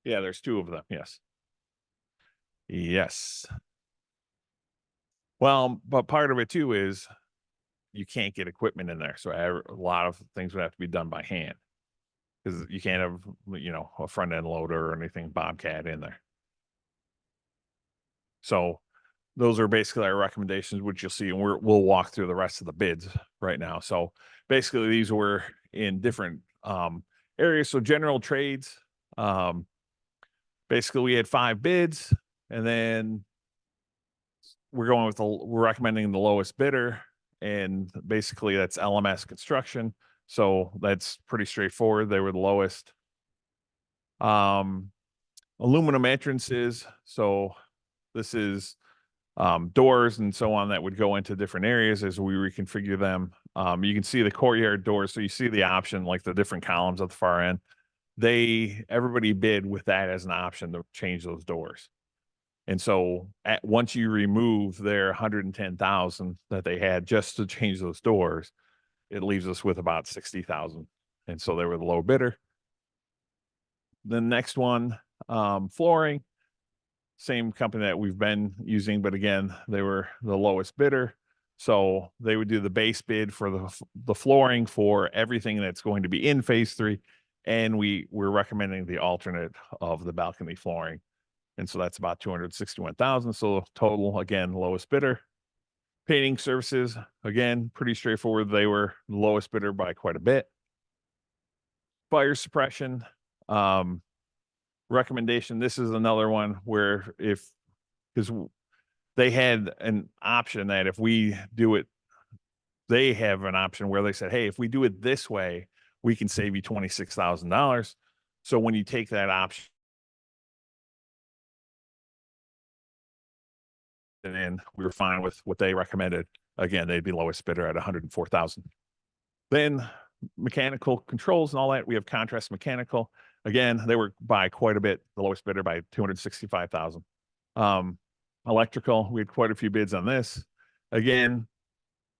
Yeah, there's 2 of them. Yes. Yes. Well, but part of it too is you can't get equipment in there. So a lot of things would have to be done by hand, because you can't have, a front end loader or anything Bobcat in there. So those are basically our recommendations, which you'll see, and we'll walk through the rest of the bids right now. So basically these were in different areas. So general trades, basically we had 5 bids, and then we're recommending the lowest bidder, and basically that's LMS Construction. So that's pretty straightforward. They were the lowest. Aluminum entrances. So this is doors and so on that would go into different areas as we reconfigure them. You can see the courtyard doors. So you see the option, like the different columns at the far end. Everybody bid with that as an option to change those doors. And so once you remove their 110,000 that they had just to change those doors, it leaves us with about 60,000. And so they were the low bidder. The next one, flooring, same company that we've been using, but again, they were the lowest bidder. So they would do the base bid for the flooring for everything that's going to be in phase 3. And we're recommending the alternate of the balcony flooring. And so that's about 261,000. So total, again, lowest bidder. Painting services, again, pretty straightforward. They were the lowest bidder by quite a bit. Fire suppression, recommendation. This is another one where because they had an option that if we do it, they have an option where they said, hey, if we do it this way, we can save you $26,000. So when you take that option, and then we were fine with what they recommended. Again, they'd be lowest bidder at 104,000. Then mechanical controls and all that. We have Contrast Mechanical. Again, they were by quite a bit, the lowest bidder by 265,000. Electrical, we had quite a few bids on this. Again,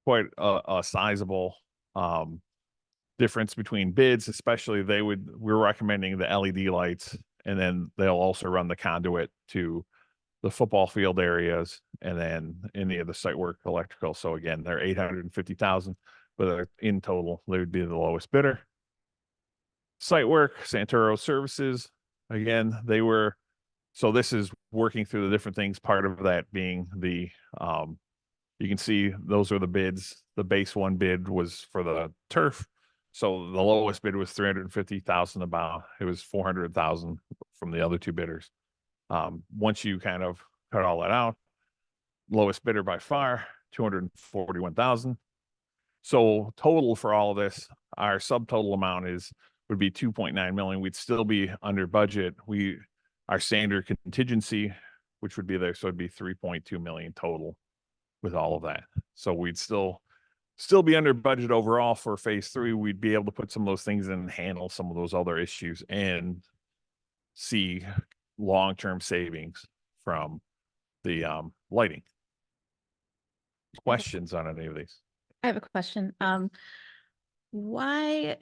quite a sizable difference between bids, especially we're recommending the LED lights, and then they'll also run the conduit to the football field areas, and then any of the site work electrical. So again, they're 850,000, but in total, they would be the lowest bidder. Site work, Santoro Services, again, so this is working through the different things. Part of that being you can see those are the bids. The base one bid was for the turf. So the lowest bid was 350,000 about. It was 400,000 from the other 2 bidders. Once you kind of cut all that out, lowest bidder by far, 241,000. So total for all of this, our subtotal amount would be 2.9 million. We'd still be under budget. Our standard contingency, which would be there, so it'd be 3.2 million total with all of that. So we'd still be under budget overall for phase 3. We'd be able to put some of those things in and handle some of those other issues and see long-term savings from the lighting. Questions on any of these? I have a question. Why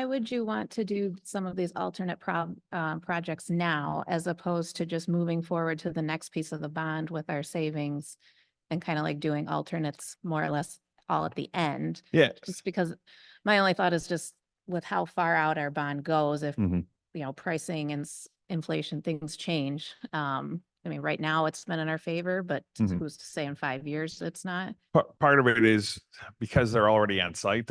would you want to do some of these alternate projects now as opposed to just moving forward to the next piece of the bond with our savings and kind of like doing alternates more or less all at the end? Yeah. Just because my only thought is just with how far out our bond goes, if, Mhm. you know, pricing and inflation, things change. I mean, right now it's been in our favor, but Mhm. who's to say in 5 years it's not? Part of it is because they're already on site,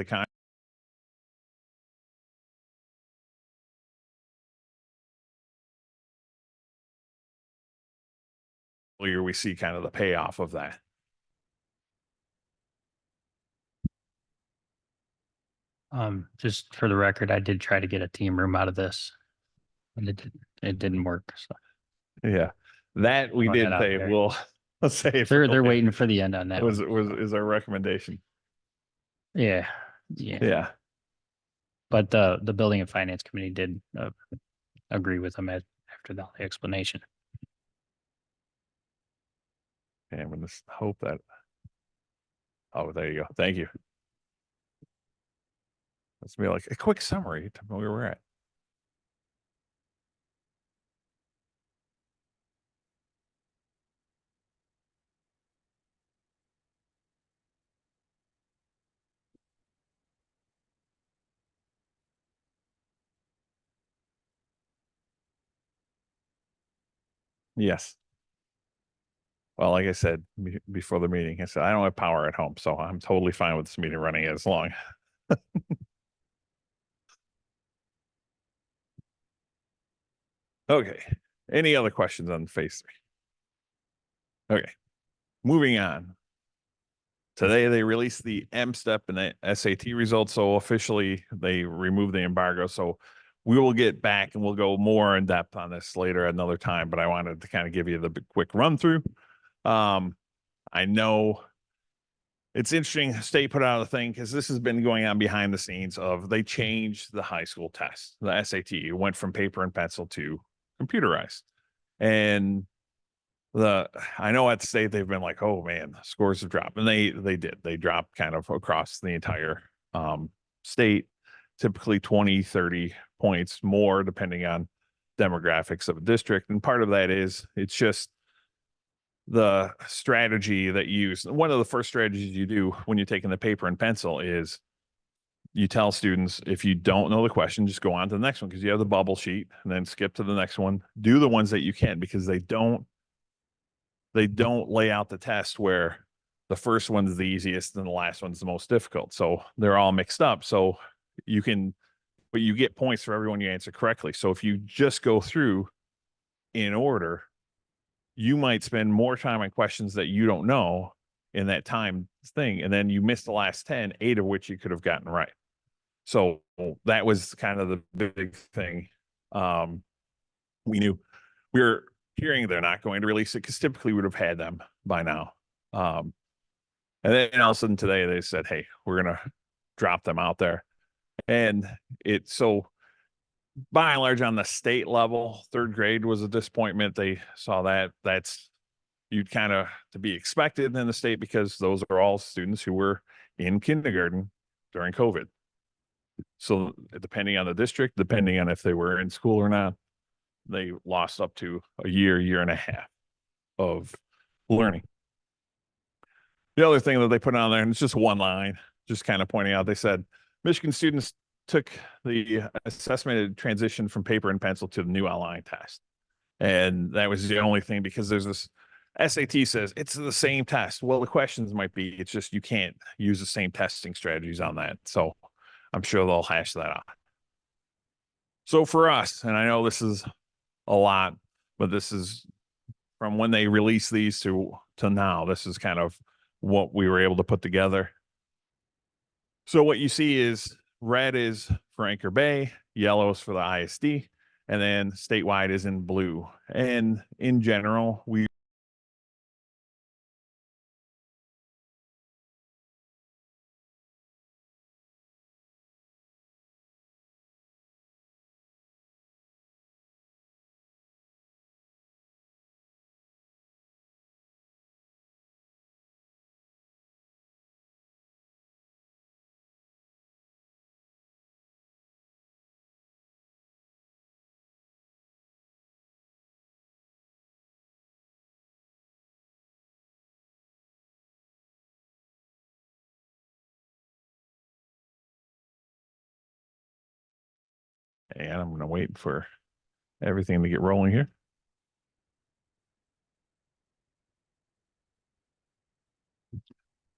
we see kind of the payoff of that. Just for the record, I did try to get a team room out of this. And it didn't work. So Yeah. That we Throwing did that out say, there. we'll say. they're waiting for the end on that. Was one. is our recommendation. Yeah. Yeah. But the building and finance committee did agree with them after the explanation. And I'm gonna hope that. Oh, there you go. Thank you. Let's be like a quick summary to where we're at. Yes. Well, like I said before the meeting, I said I don't have power at home, so I'm totally fine with this meeting running as long. Okay. Any other questions on phase 3? Okay. Moving on. Today they released the M-STEP and the SAT results, so officially they removed the embargo. So we will get back and we'll go more in depth on this later another time, but I wanted to kind of give you the quick run through. I know it's interesting. State put out a thing because this has been going on behind the scenes of they changed the high school test, the SAT. It went from paper and pencil to computerized. And I know at the state they've been like, oh man, scores have dropped. And they dropped kind of across the entire state, typically 20, 30 points more depending on demographics of a district. And part of that is it's just the strategy that you use. One of the first strategies you do when you're taking the paper and pencil is you tell students, if you don't know the question, just go on to the next one because you have the bubble sheet and then skip to the next one. Do the ones that you can because they don't lay out the test where the first one's the easiest and the last one's the most difficult. So they're all mixed up. So but you get points for everyone you answer correctly. So if you just go through in order, you might spend more time on questions that you don't know in that time thing. And then you miss the last 10, 8 of which you could have gotten right. So that was kind of the big thing. We knew we were hearing they're not going to release it because typically we would have had them by now. And then all of a sudden today they said, hey, we're going to drop them out there. And so by and large on the state level, 3rd grade was a disappointment. They saw that's you'd kind of to be expected in the state because those are all students who were in kindergarten during COVID. So depending on the district, depending on if they were in school or not, they lost up to a year and a half of learning. The other thing that they put on there, and it's just one line, just kind of pointing out, they said Michigan students took the assessment transition from paper and pencil to the new online test. And that was the only thing because there's this SAT says it's the same test. Well, the questions might be, it's just you can't use the same testing strategies on that. So I'm sure they'll hash that out. So for us, and I know this is a lot, but this is from when they release these to now, this is kind of what we were able to put together. So what you see is red is for Anchor Bay, yellow is for the ISD, and then statewide is in blue. And in general, we and I'm going to wait for everything to get rolling here.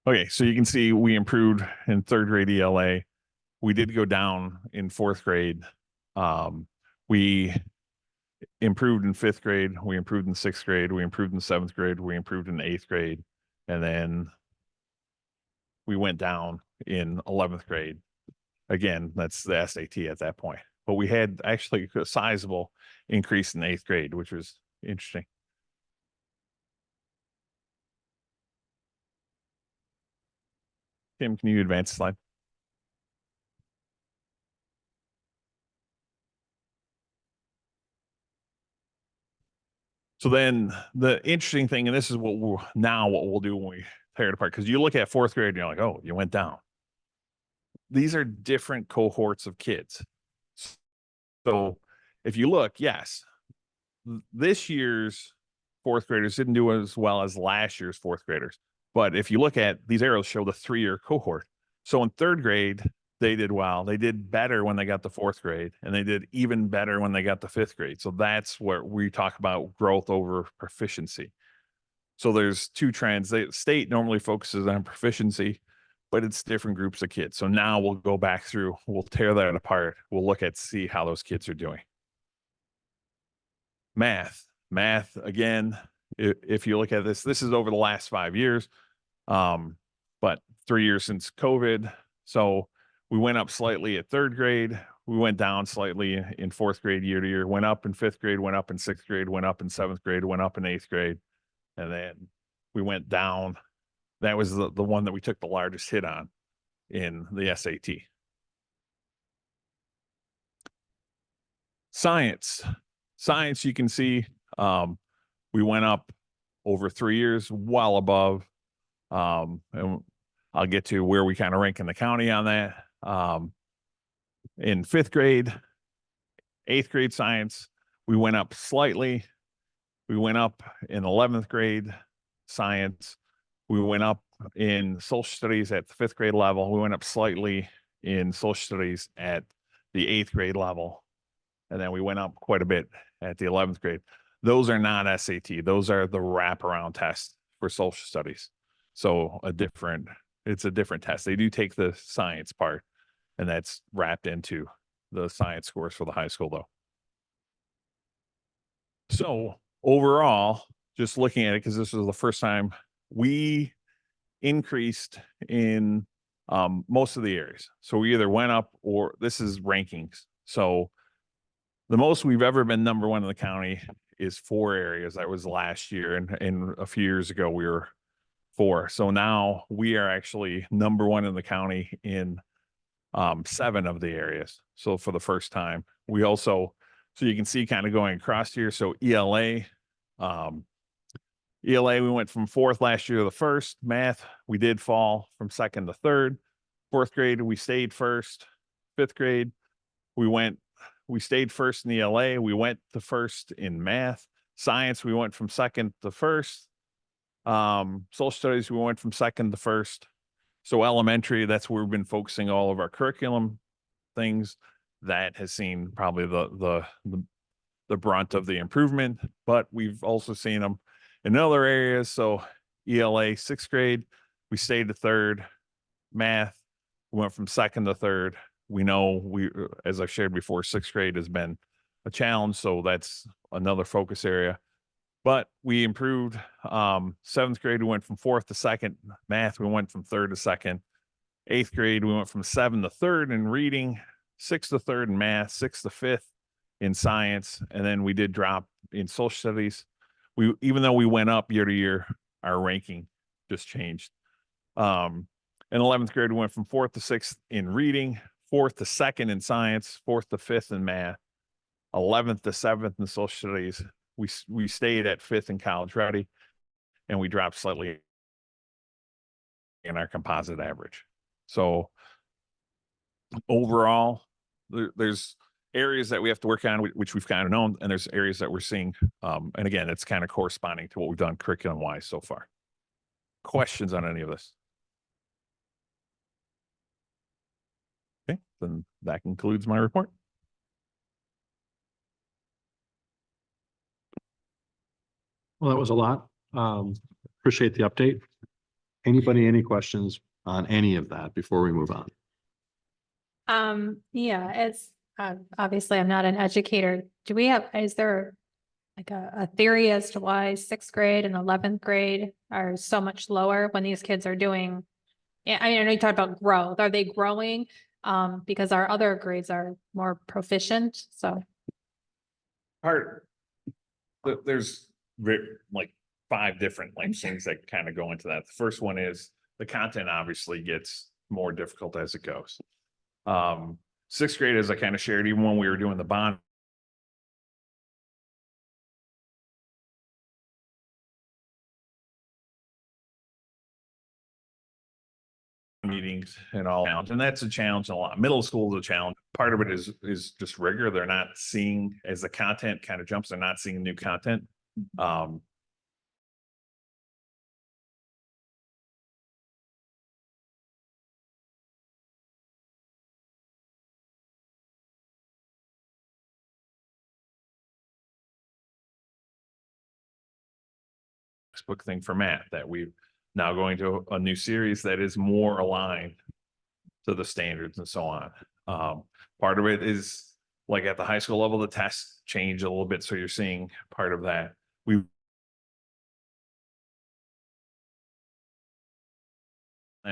Okay, so you can see we improved in third grade ELA. We did go down in fourth grade. We improved in fifth grade. We improved in sixth grade. We improved in seventh grade. We improved in eighth grade. And then we went down in 11th grade. Again, that's the SAT at that point. But we had actually a sizable increase in eighth grade, which was interesting. Tim, can you advance the slide? So then the interesting thing, and this is what we'll do when we tear it apart, because you look at fourth grade and you're like, oh, you went down. These are different cohorts of kids. So if you look, yes, this year's fourth graders didn't do as well as last year's fourth graders. But if you look at these arrows show the 3-year cohort. So in third grade, they did well. They did better when they got to fourth grade, and they did even better when they got to fifth grade. So that's where we talk about growth over proficiency. So there's two trends. The state normally focuses on proficiency, but it's different groups of kids. So now we'll go back through, we'll tear that apart. We'll look at, see how those kids are doing. Math, again, if you look at this is over the last 5 years, but 3 years since COVID. So we went up slightly at third grade. We went down slightly in fourth grade year to year, went up in fifth grade, went up in sixth grade, went up in seventh grade, went up in eighth grade. And then we went down. That was the one that we took the largest hit on in the SAT. Science, you can see we went up over 3 years, well above. And I'll get to where we kind of rank in the county on that. In fifth grade, eighth grade science, we went up slightly. We went up in 11th grade science. We went up in social studies at the fifth grade level. We went up slightly in social studies at the eighth grade level. And then we went up quite a bit at the 11th grade. Those are not SAT. Those are the wraparound tests for social studies. So it's a different test. They do take the science part, and that's wrapped into the science scores for the high school though. So overall, just looking at it, because this was the first time we increased in most of the areas. So we either went up, or this is rankings. So the most we've ever been number one in the county is 4 areas. That was last year, and a few years ago we were 4. So now we are actually number one in the county in 7 of the areas. So for the first time, we also, so you can see kind of going across here. So ELA, we went from 4th last year to the 1st. Math, we did fall from 2nd to 3rd. 4th grade, we stayed 1st. 5th grade, we stayed 1st in ELA. We went to 1st in math. Science, we went from 2nd to 1st. Social studies, we went from 2nd to 1st. So elementary, that's where we've been focusing all of our curriculum things. That has seen probably the brunt of the improvement, but we've also seen them in other areas. So ELA 6th grade, we stayed to 3rd. Math, we went from 2nd to 3rd. We know as I've shared before, 6th grade has been a challenge. So that's another focus area. But we improved, seventh grade, we went from fourth to second. Math, we went from third to second. Eighth grade, we went from 7 to 3rd in reading, 6th to 3rd in math, 6th to 5th in science. And then we did drop in social studies. Even though we went up year to year, our ranking just changed. In 11th grade, we went from 4th to 6th in reading, 4th to 2nd in science, 4th to 5th in math, 11th to 7th in social studies. We stayed at 5th in college ready, and we dropped slightly in our composite average. So overall, there's areas that we have to work on, which we've kind of known, and there's areas that we're seeing. And again, it's kind of corresponding to what we've done curriculum wise so far. Questions on any of this? Okay, then that concludes my report. Well, that was a lot. Appreciate the update. Anybody, any questions on any of that before we move on? Yeah, it's, obviously I'm not an educator. Is there like a theory as to why 6th grade and 11th grade are so much lower when these kids are doing? Yeah, I mean, I know you talked about growth. Are they growing? Because our other grades are more proficient, so. There's like 5 different like things that kind of go into that. The first one is the content obviously gets more difficult as it goes. 6th grade, as I kind of shared, even when we were doing the bond meetings and all, and that's a challenge a lot. Middle school is a challenge. Part of it is just rigor. They're not seeing, as the content kind of jumps, they're not seeing new content. Book thing for Matt that we've now going to a new series that is more aligned to the standards and so on. Part of it is like at the high school level, the tests change a little bit. So you're seeing part of that.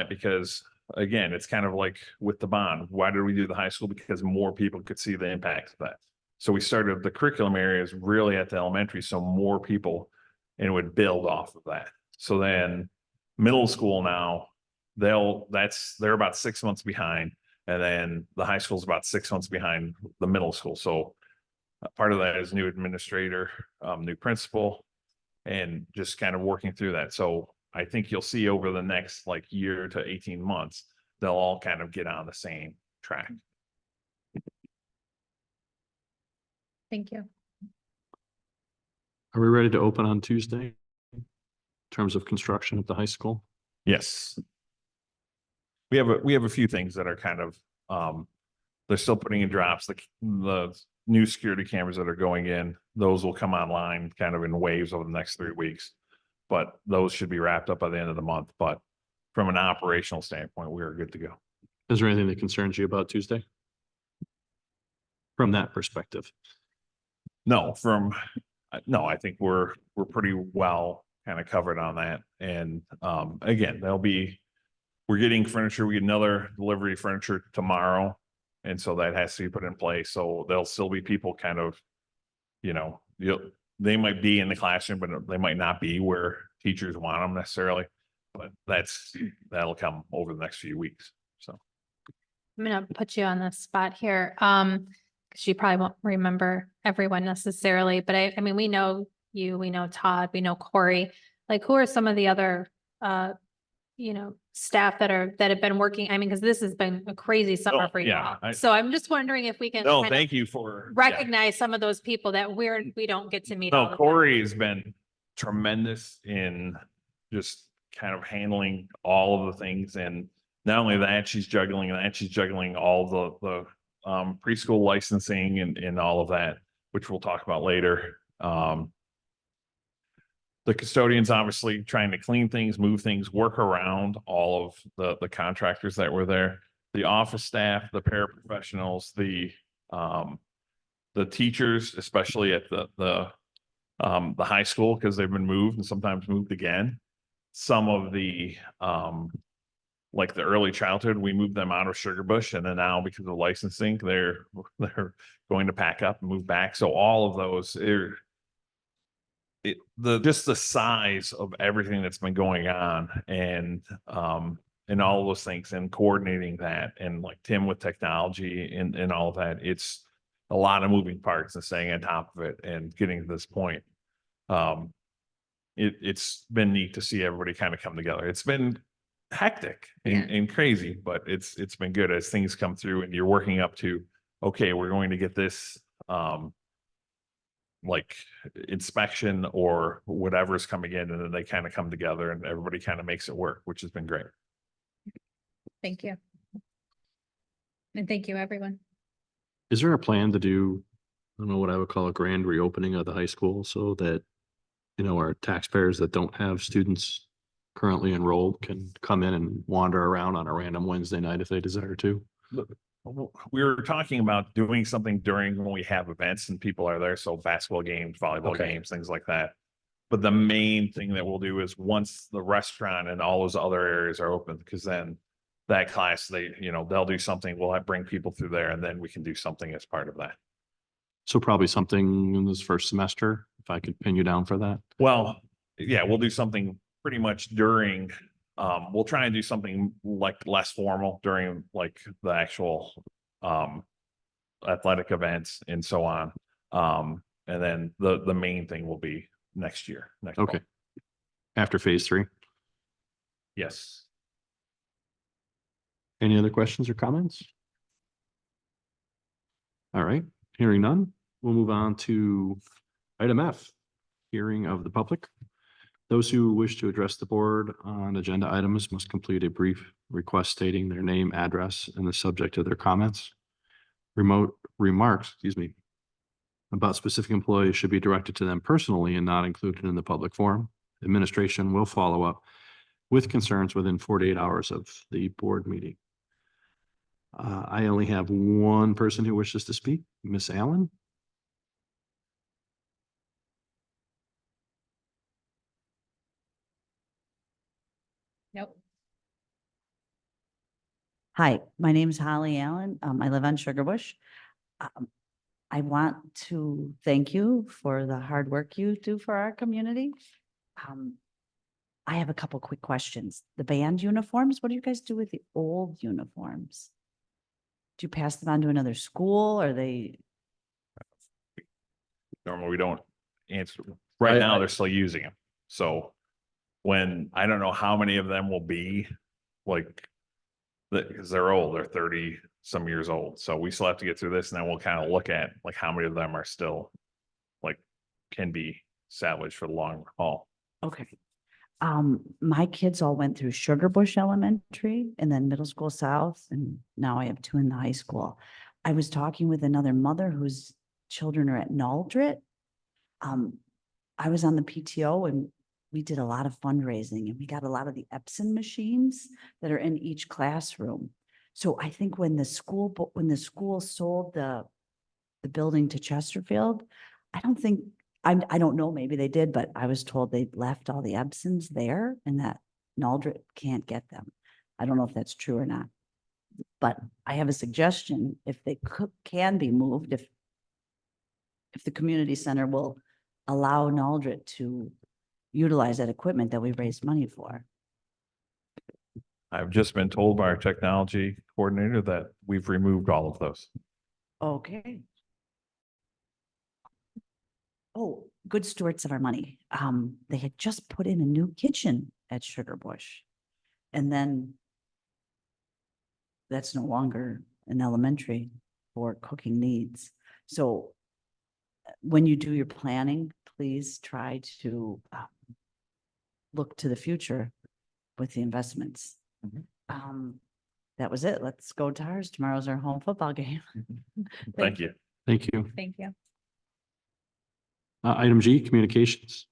Because again, it's kind of like with the bond. Why did we do the high school? Because more people could see the impact of that. So we started the curriculum areas really at the elementary, so more people, and it would build off of that. So then middle school now, they're about 6 months behind. And then the high school is about 6 months behind the middle school. So part of that is new administrator, new principal, and just kind of working through that. So I think you'll see over the next like year to 18 months, they'll all kind of get on the same track. Thank you. Are we ready to open on Tuesday? In terms of construction at the high school? Yes. We have a few things that are kind of, they're still putting in drops. The new security cameras that are going in, those will come online kind of in waves over the next 3 weeks. But those should be wrapped up by the end of the month. But from an operational standpoint, we are good to go. Is there anything that concerns you about Tuesday? From that perspective? No, I think we're pretty well kind of covered on that. And again, we're getting furniture. We get another delivery of furniture tomorrow. And so that has to be put in place. So there'll still be people kind of, they might be in the classroom, but they might not be where teachers want them necessarily. But that'll come over the next few weeks. So I'm gonna put you on the spot here. Because you probably won't remember everyone necessarily, but I mean, we know you, we know Todd, we know Corey. Like, who are some of the other staff that have been working? I mean, because this has been a crazy summer for you all. So I'm just wondering if we can no, kind of thank you for recognize some of those people that we don't get to meet. all No, the Corey has been tremendous in just kind of handling all of the things. And not only that, she's juggling all the preschool licensing and all of that, which we'll talk about later. The custodians obviously trying to clean things, move things, work around all of the contractors that were there, the office staff, the paraprofessionals, the teachers, especially at the the high school because they've been moved and sometimes moved again. Some of the, like the early childhood, we moved them out of Sugar Bush, and then now because of licensing, they're going to pack up and move back. So all of those just the size of everything that's been going on and all of those things and coordinating that and like Tim with technology and all of that, it's a lot of moving parts and staying on top of it and getting to this point. It's been neat to see everybody kind of come together. It's been hectic and crazy, but it's been good as things come through and you're working up to, okay, we're going to get this like inspection or whatever's coming in, and then they kind of come together and everybody kind of makes it work, which has been great. Thank you. And thank you, everyone. Is there a plan to do, I don't know what I would call a grand reopening of the high school so that, you know, our taxpayers that don't have students currently enrolled can come in and wander around on a random Wednesday night if they desire to? We were talking about doing something during when we have events and people are there. So basketball games, volleyball Okay. games, things like that. But the main thing that we'll do is once the restaurant and all those other areas are open, because then that class, they'll do something. We'll bring people through there and then we can do something as part of that. So probably something in this first semester, if I could pin you down for that. Well, yeah, we'll do something pretty much during, we'll try and do something like less formal during like the actual athletic events and so on. And then the main thing will be next year. Next Okay. fall. After phase 3. Yes. Any other questions or comments? All right, hearing none, we'll move on to item F, hearing of the public. Those who wish to address the board on agenda items must complete a brief request stating their name, address, and the subject of their comments. Remarks about specific employees should be directed to them personally and not included in the public forum. Administration will follow up with concerns within 48 hours of the board meeting. I only have one person who wishes to speak, Miss Allen. Nope. Hi, my name is Holly Allen. I live on Sugar Bush. I want to thank you for the hard work you do for our community. I have a couple quick questions. The band uniforms, what do you guys do with the old uniforms? Do you pass them on to another school? Are they? Normally we don't answer. Right now, they're still using them. So when, I don't know how many of them will be like, because they're old, they're 30 some years old. So we still have to get through this and then we'll kind of look at like how many of them are still like can be salvaged for the long haul. Okay. My kids all went through Sugar Bush Elementary and then Middle School South, and now I have 2 in the high school. I was talking with another mother whose children are at Naldrit. I was on the PTO and we did a lot of fundraising and we got a lot of the Epson machines that are in each classroom. So I think when the school sold the building to Chesterfield, I don't know, maybe they did, but I was told they left all the Epsons there and that Naldrit can't get them. I don't know if that's true or not. But I have a suggestion, if they can be moved, if the community center will allow Naldrit to utilize that equipment that we raised money for. I've just been told by our technology coordinator that we've removed all of those. Okay. Oh, good stewards of our money. They had just put in a new kitchen at Sugar Bush. And then that's no longer an elementary for cooking needs. So when you do your planning, please try to look to the future with the investments. That was it. Let's go Tars. Tomorrow's our home football game. Thank you. Thank you. Thank you. Item G, communications.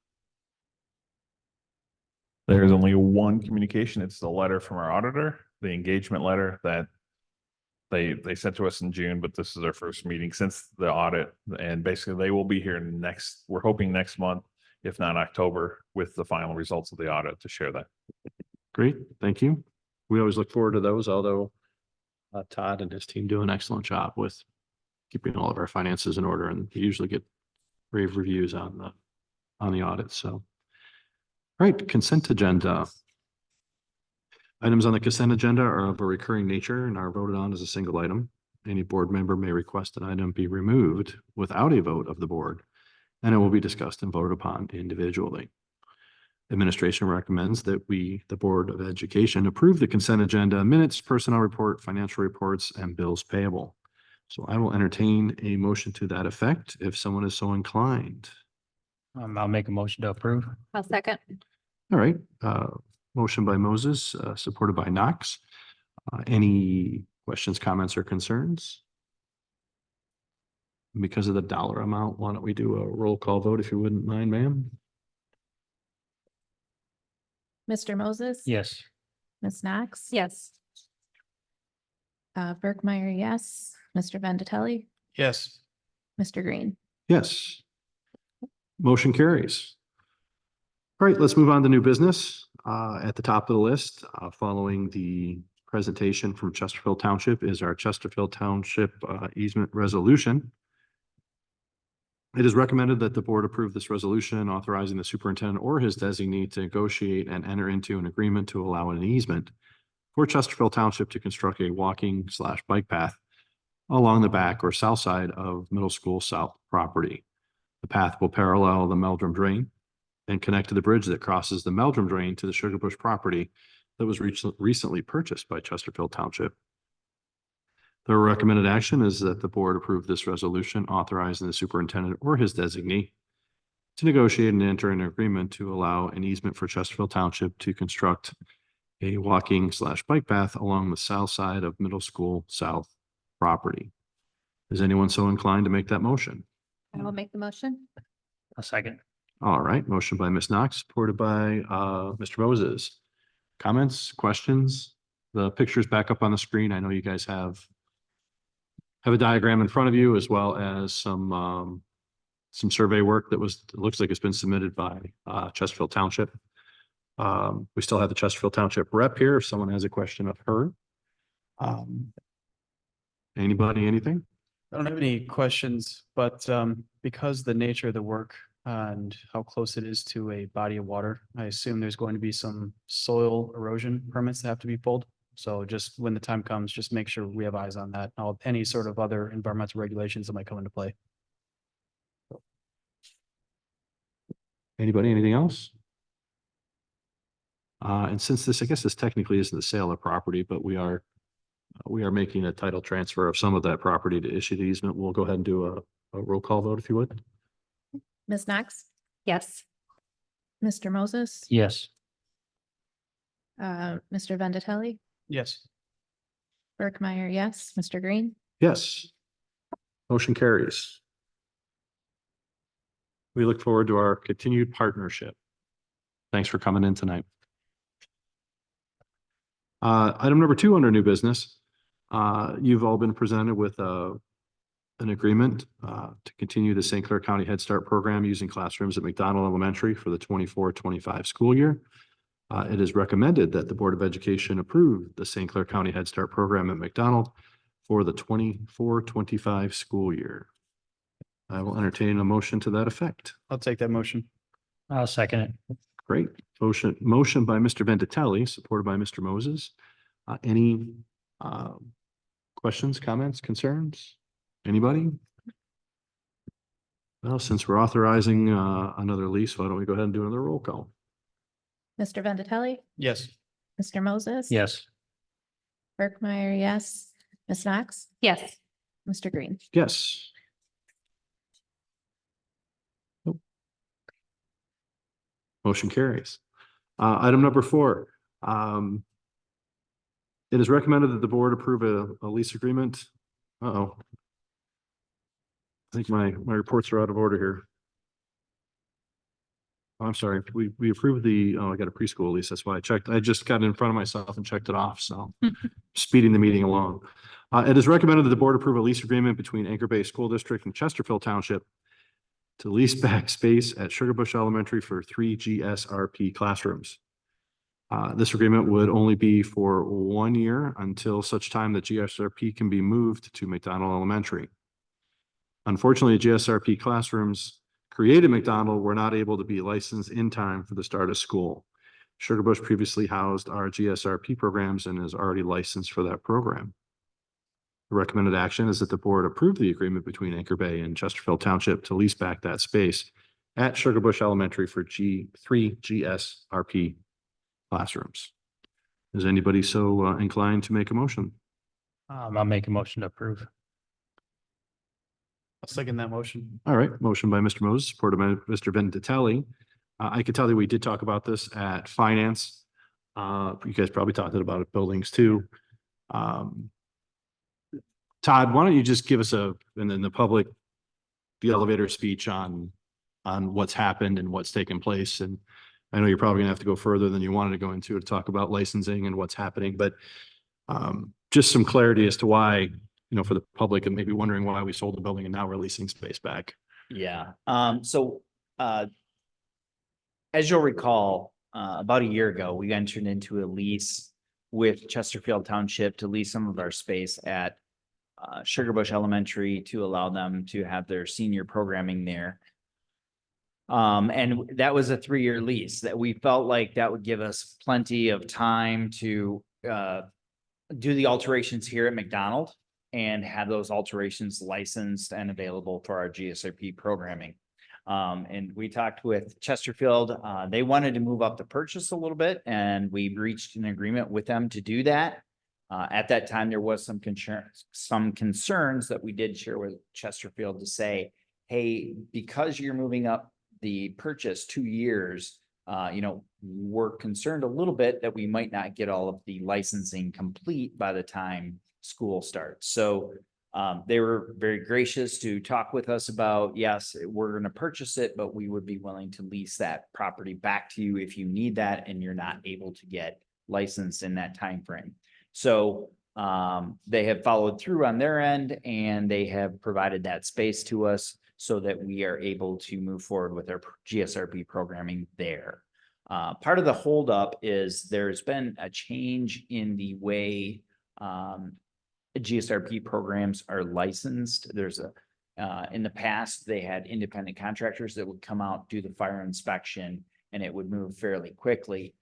There's only one communication. It's the letter from our auditor, the engagement letter that They sent to us in June, but this is our first meeting since the audit. And basically they will be here we're hoping next month, if not October, with the final results of the audit to share that. Great, thank you. We always look forward to those, although Todd and his team do an excellent job with keeping all of our finances in order, and we usually get rave reviews on the audit, so. All right, consent agenda. Items on the consent agenda are of a recurring nature and are voted on as a single item. Any board member may request an item be removed without a vote of the board, and it will be discussed and voted upon individually. Administration recommends that we, the Board of Education, approve the consent agenda, minutes, personnel report, financial reports, and bills payable. So I will entertain a motion to that effect if someone is so inclined. I'll make a motion to approve. I'll second. All right, motion by Moses, supported by Knox. Any questions, comments, or concerns? Because of the dollar amount, why don't we do a roll call vote if you wouldn't mind, ma'am? Mr. Moses? Yes. Ms. Knox? Yes. Berkmeyer, yes. Mr. Vendatelli? Yes. Mr. Green? Yes. Motion carries. All right, let's move on to new business. At the top of the list, following the presentation from Chesterfield Township is our Chesterfield Township easement resolution. It is recommended that the board approve this resolution authorizing the superintendent or his designee to negotiate and enter into an agreement to allow an easement for Chesterfield Township to construct a walking/bike path along the back or south side of Middle School South property. The path will parallel the Meldrum Drain and connect to the bridge that crosses the Meldrum Drain to the Sugar Bush property that was recently purchased by Chesterfield Township. The recommended action is that the board approve this resolution authorizing the superintendent or his designee to negotiate and enter an agreement to allow an easement for Chesterfield Township to construct a walking/bike path along the south side of Middle School South property. Is anyone so inclined to make that motion? I will make the motion. A second. All right, motion by Ms. Knox, supported by Mr. Moses. Comments, questions? The picture's back up on the screen. I know you guys have a diagram in front of you, as well as some survey work that it looks like it's been submitted by Chesterfield Township. We still have the Chesterfield Township rep here if someone has a question of her. Anybody, anything? I don't have any questions, but because the nature of the work and how close it is to a body of water, I assume there's going to be some soil erosion permits that have to be pulled. So just when the time comes, just make sure we have eyes on that. Any sort of other environmental regulations that might come into play. Anybody, anything else? And since this, I guess this technically isn't the sale of property, but we are making a title transfer of some of that property to issue the easement. We'll go ahead and do a roll call vote if you would. Ms. Knox? Yes. Mr. Moses? Yes. Mr. Vendatelli? Yes. Berkmeyer, yes. Mr. Green? Yes. Motion carries. We look forward to our continued partnership. Thanks for coming in tonight. Item number 2 under new business. You've all been presented with an agreement to continue the St. Clair County Head Start program using classrooms at McDonald Elementary for the 24-25 school year. It is recommended that the Board of Education approve the St. Clair County Head Start program at McDonald for the 24-25 school year. I will entertain a motion to that effect. I'll take that motion. I'll second it. Great. Motion by Mr. Vendatelli, supported by Mr. Moses. Any questions, comments, concerns? Anybody? Well, since we're authorizing another lease, why don't we go ahead and do another roll call? Mr. Vendatelli? Yes. Mr. Moses? Yes. Berkmeyer, yes. Ms. Knox? Yes. Mr. Green? Yes. Nope. Motion carries. Item number 4. It is recommended that the board approve a lease agreement. Uh-oh. I think my reports are out of order here. I'm sorry. We approved I got a preschool lease. That's why I checked. I just got in front of myself and checked it off. So speeding the meeting along. It is recommended that the board approve a lease agreement between Anchor Bay School District and Chesterfield Township to lease back space at Sugar Bush Elementary for 3 GSRP classrooms. This agreement would only be for 1 year until such time that GSRP can be moved to McDonald Elementary. Unfortunately, GSRP classrooms created at McDonald were not able to be licensed in time for the start of school. Sugar Bush previously housed our GSRP programs and is already licensed for that program. The recommended action is that the board approve the agreement between Anchor Bay and Chesterfield Township to lease back that space at Sugar Bush Elementary for 3 GSRP classrooms. Is anybody so inclined to make a motion? I'll make a motion to approve. I'll second that motion. All right, motion by Mr. Moses, supported by Mr. Vendatelli. I could tell you we did talk about this at finance. You guys probably talked about it buildings too. Todd, why don't you just give us and then the public, the elevator speech on what's happened and what's taken place. And I know you're probably gonna have to go further than you wanted to go into to talk about licensing and what's happening, but just some clarity as to why, for the public and maybe wondering why we sold the building and now we're leasing space back. Yeah, as you'll recall, about a year ago, we entered into a lease with Chesterfield Township to lease some of our space at Sugar Bush Elementary to allow them to have their senior programming there. And that was a 3-year lease that we felt like that would give us plenty of time to do the alterations here at McDonald and have those alterations licensed and available for our GSRP programming. And we talked with Chesterfield. They wanted to move up the purchase a little bit, and we reached an agreement with them to do that. At that time, there was some concerns that we did share with Chesterfield to say, hey, because you're moving up the purchase 2 years, we're concerned a little bit that we might not get all of the licensing complete by the time school starts. So they were very gracious to talk with us about, yes, we're going to purchase it, but we would be willing to lease that property back to you if you need that and you're not able to get licensed in that time frame. So they have followed through on their end, and they have provided that space to us so that we are able to move forward with our GSRP programming there. Part of the holdup is there's been a change in the way GSRP programs are licensed. There's in the past, they had independent contractors that would come out, do the fire inspection, and it would move fairly quickly.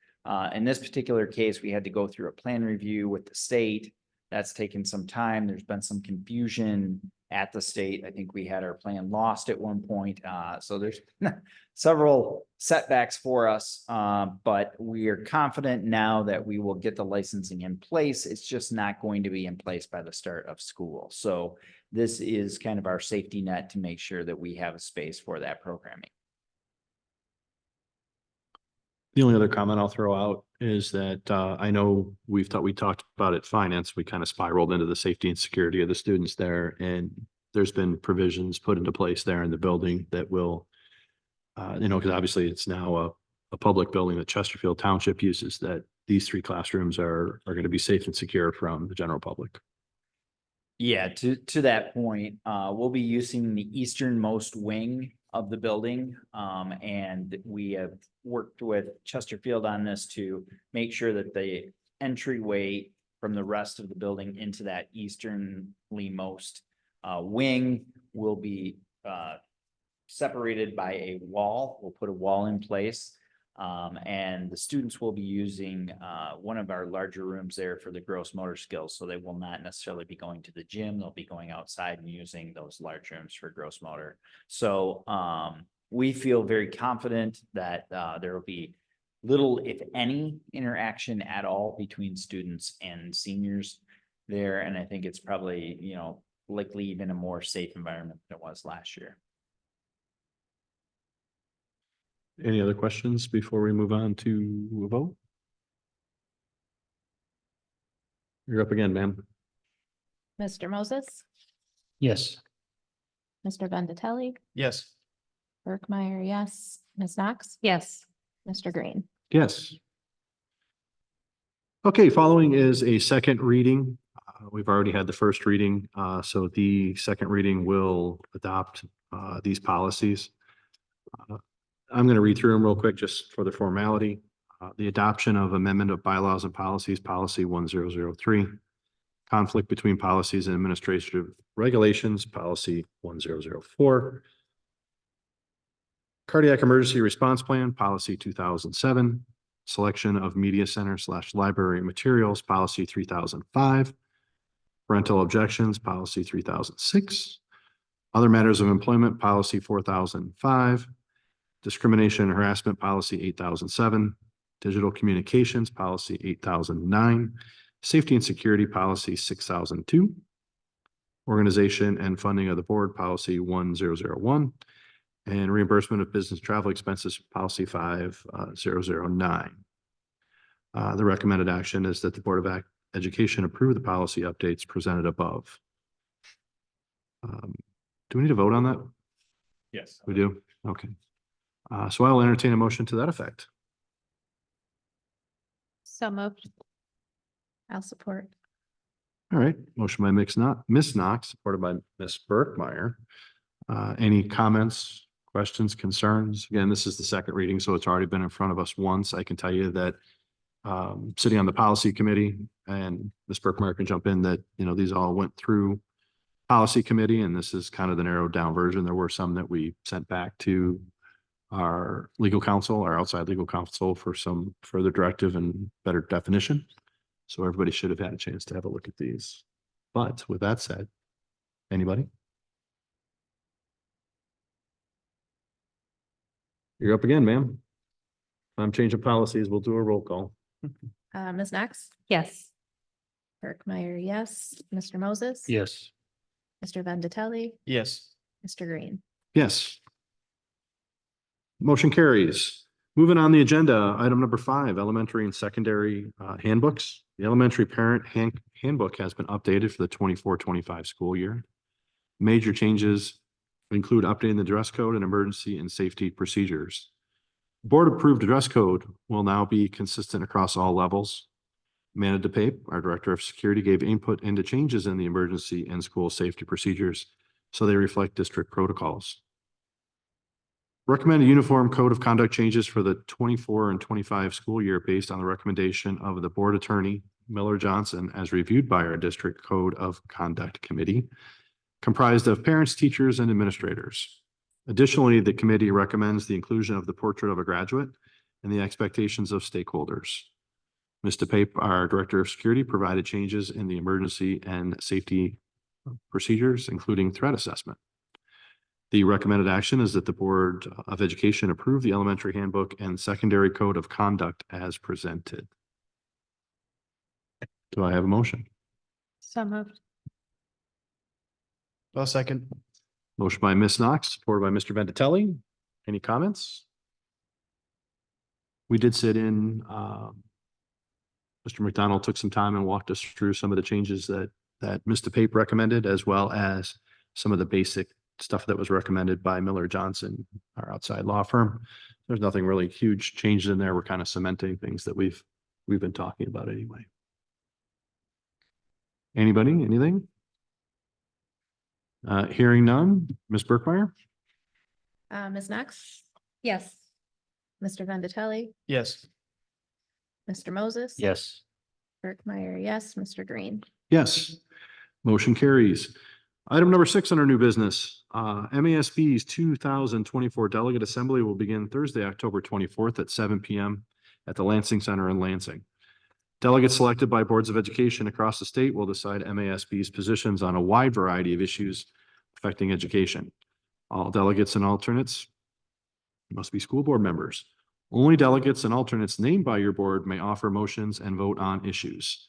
In this particular case, we had to go through a plan review with the state. That's taken some time. There's been some confusion at the state. I think we had our plan lost at one point. So there's several setbacks for us, but we are confident now that we will get the licensing in place. It's just not going to be in place by the start of school. So this is kind of our safety net to make sure that we have a space for that programming. The only other comment I'll throw out is that I know we talked about it finance. We kind of spiraled into the safety and security of the students there, and there's been provisions put into place there in the building that will, because obviously it's now a public building that Chesterfield Township uses, that these 3 classrooms are going to be safe and secure from the general public. Yeah, to that point, we'll be using the easternmost wing of the building. And we have worked with Chesterfield on this to make sure that the entryway from the rest of the building into that easternly most wing will be separated by a wall. We'll put a wall in place. And the students will be using one of our larger rooms there for the gross motor skills. So they will not necessarily be going to the gym. They'll be going outside and using those large rooms for gross motor. So we feel very confident that there will be little, if any, interaction at all between students and seniors there. And I think it's probably, likely even a more safe environment than it was last year. Any other questions before we move on to a vote? You're up again, ma'am. Mr. Moses, Yes. Mr. Vendatelli, Yes. Burkmeyer, yes. Ms. Knox, Yes. Mr. Green. Yes. Okay, following is a second reading We've already had the first reading, so the second reading will adopt these policies. I'm going to read through them real quick just for the formality. The adoption of amendment of bylaws and policies, policy 1003. Conflict between policies and administrative regulations, policy 1004. Cardiac emergency response plan, policy 2007. Selection of media center / library materials, policy 3005. Parental objections, policy 3006. Other matters of employment, policy 4005. Discrimination and harassment, policy 8007. Digital communications, policy 8009. Safety and security, policy 6002. Organization and funding of the board, policy 1001. And reimbursement of business travel expenses, policy 5009. The recommended action is that the Board of Education approve the policy updates presented above. Do we need to vote on that? Yes. We do? Okay. So I'll entertain a motion to that effect. So moved. I'll support. All right, motion by Ms. Knox, supported by Ms. Burkmeyer. Any comments, questions, concerns? Again, this is the second reading, so it's already been in front of us once. I can tell you that sitting on the policy committee, and Ms. Burkmeyer can jump in, that, you know, these all went through policy committee, and this is kind of the narrowed down version. There were some that we sent back to our legal counsel, our outside legal counsel, for some further directive and better definition. So everybody should have had a chance to have a look at these. But with that said, anybody? You're up again, ma'am. I'm changing policies. We'll do a roll call. Ms. Knox? Yes. Burkmeyer, yes. Mr. Moses? Yes. Mr. Vendatelli? Yes. Mr. Green? Yes. Motion carries. Moving on the agenda, item number 5, elementary and secondary handbooks. The elementary parent handbook has been updated for the 24-25 school year. Major changes include updating the dress code and emergency and safety procedures. Board approved dress code will now be consistent across all levels. Amanda DePape, our Director of Security, gave input into changes in the emergency and school safety procedures, so they reflect district protocols. Recommended uniform code of conduct changes for the 24 and 25 school year based on the recommendation of the board attorney, Miller Johnson, as reviewed by our district code of conduct committee, comprised of parents, teachers, and administrators. Additionally, the committee recommends the inclusion of the portrait of a graduate and the expectations of stakeholders. Ms. DePape, our Director of Security, provided changes in the emergency and safety procedures, including threat assessment. The recommended action is that the Board of Education approve the elementary handbook and secondary code of conduct as presented. Do I have a motion? So moved. Well, second. Motion by Ms. Knox, supported by Mr. Vendatelli. Any comments? We did sit in, Mr. McDonald took some time and walked us through some of the changes that Ms. DePape recommended, as well as some of the basic stuff that was recommended by Miller Johnson, our outside law firm. There's nothing really huge changes in there. We're kind of cementing things that we've been talking about anyway. Anybody, anything? Hearing none, Ms. Burkmeyer? Ms. Knox? Yes. Mr. Vendatelli? Yes. Mr. Moses? Yes. Burkmeyer, yes. Mr. Green? Yes. Motion carries. Item number 6 under new business, MASB's 2024 Delegate Assembly will begin Thursday, October 24th at 7 p.m. at the Lansing Center in Lansing. Delegates selected by boards of education across the state will decide MASB's positions on a wide variety of issues affecting education. All delegates and alternates must be school board members. Only delegates and alternates named by your board may offer motions and vote on issues.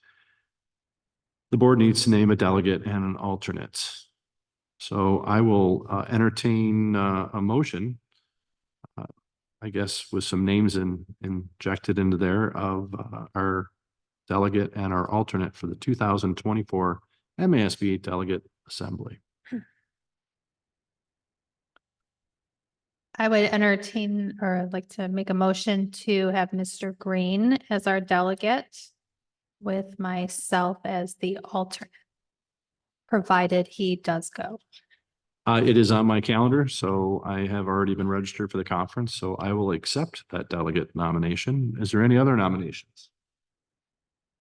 The board needs to name a delegate and an alternate. So I will entertain a motion, I guess, with some names injected into there of our delegate and our alternate for the 2024 MASB Delegate Assembly. I would entertain or like to make a motion to have Mr. Green as our delegate with myself as the alternate, provided he does go. It is on my calendar, so I have already been registered for the conference, so I will accept that delegate nomination. Is there any other nominations?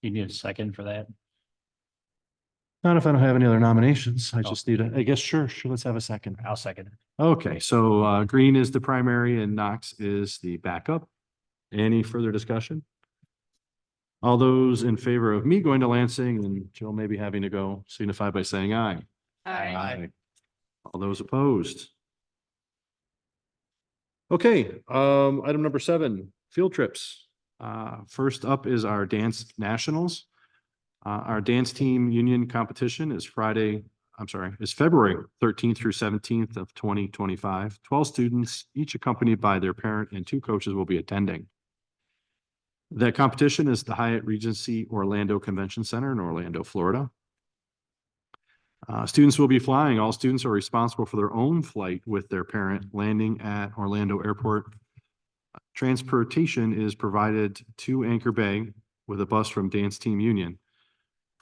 You need a second for that? Not if I don't have any other nominations. I Oh. just need I guess, sure, let's have a second. I'll second it. Okay, so Green is the primary and Knox is the backup. Any further discussion? All those in favor of me going to Lansing and Jill maybe having to go signify by saying aye. Aye. All those opposed? Okay, item number 7, field trips. First up is our dance nationals. Our dance team union competition is February 13th through 17th of 2025. 12 students, each accompanied by their parent, and 2 coaches will be attending. The competition is the Hyatt Regency Orlando Convention Center in Orlando, Florida. Students will be flying. All students are responsible for their own flight with their parent landing at Orlando Airport. Transportation is provided to Anchor Bay with a bus from Dance Team Union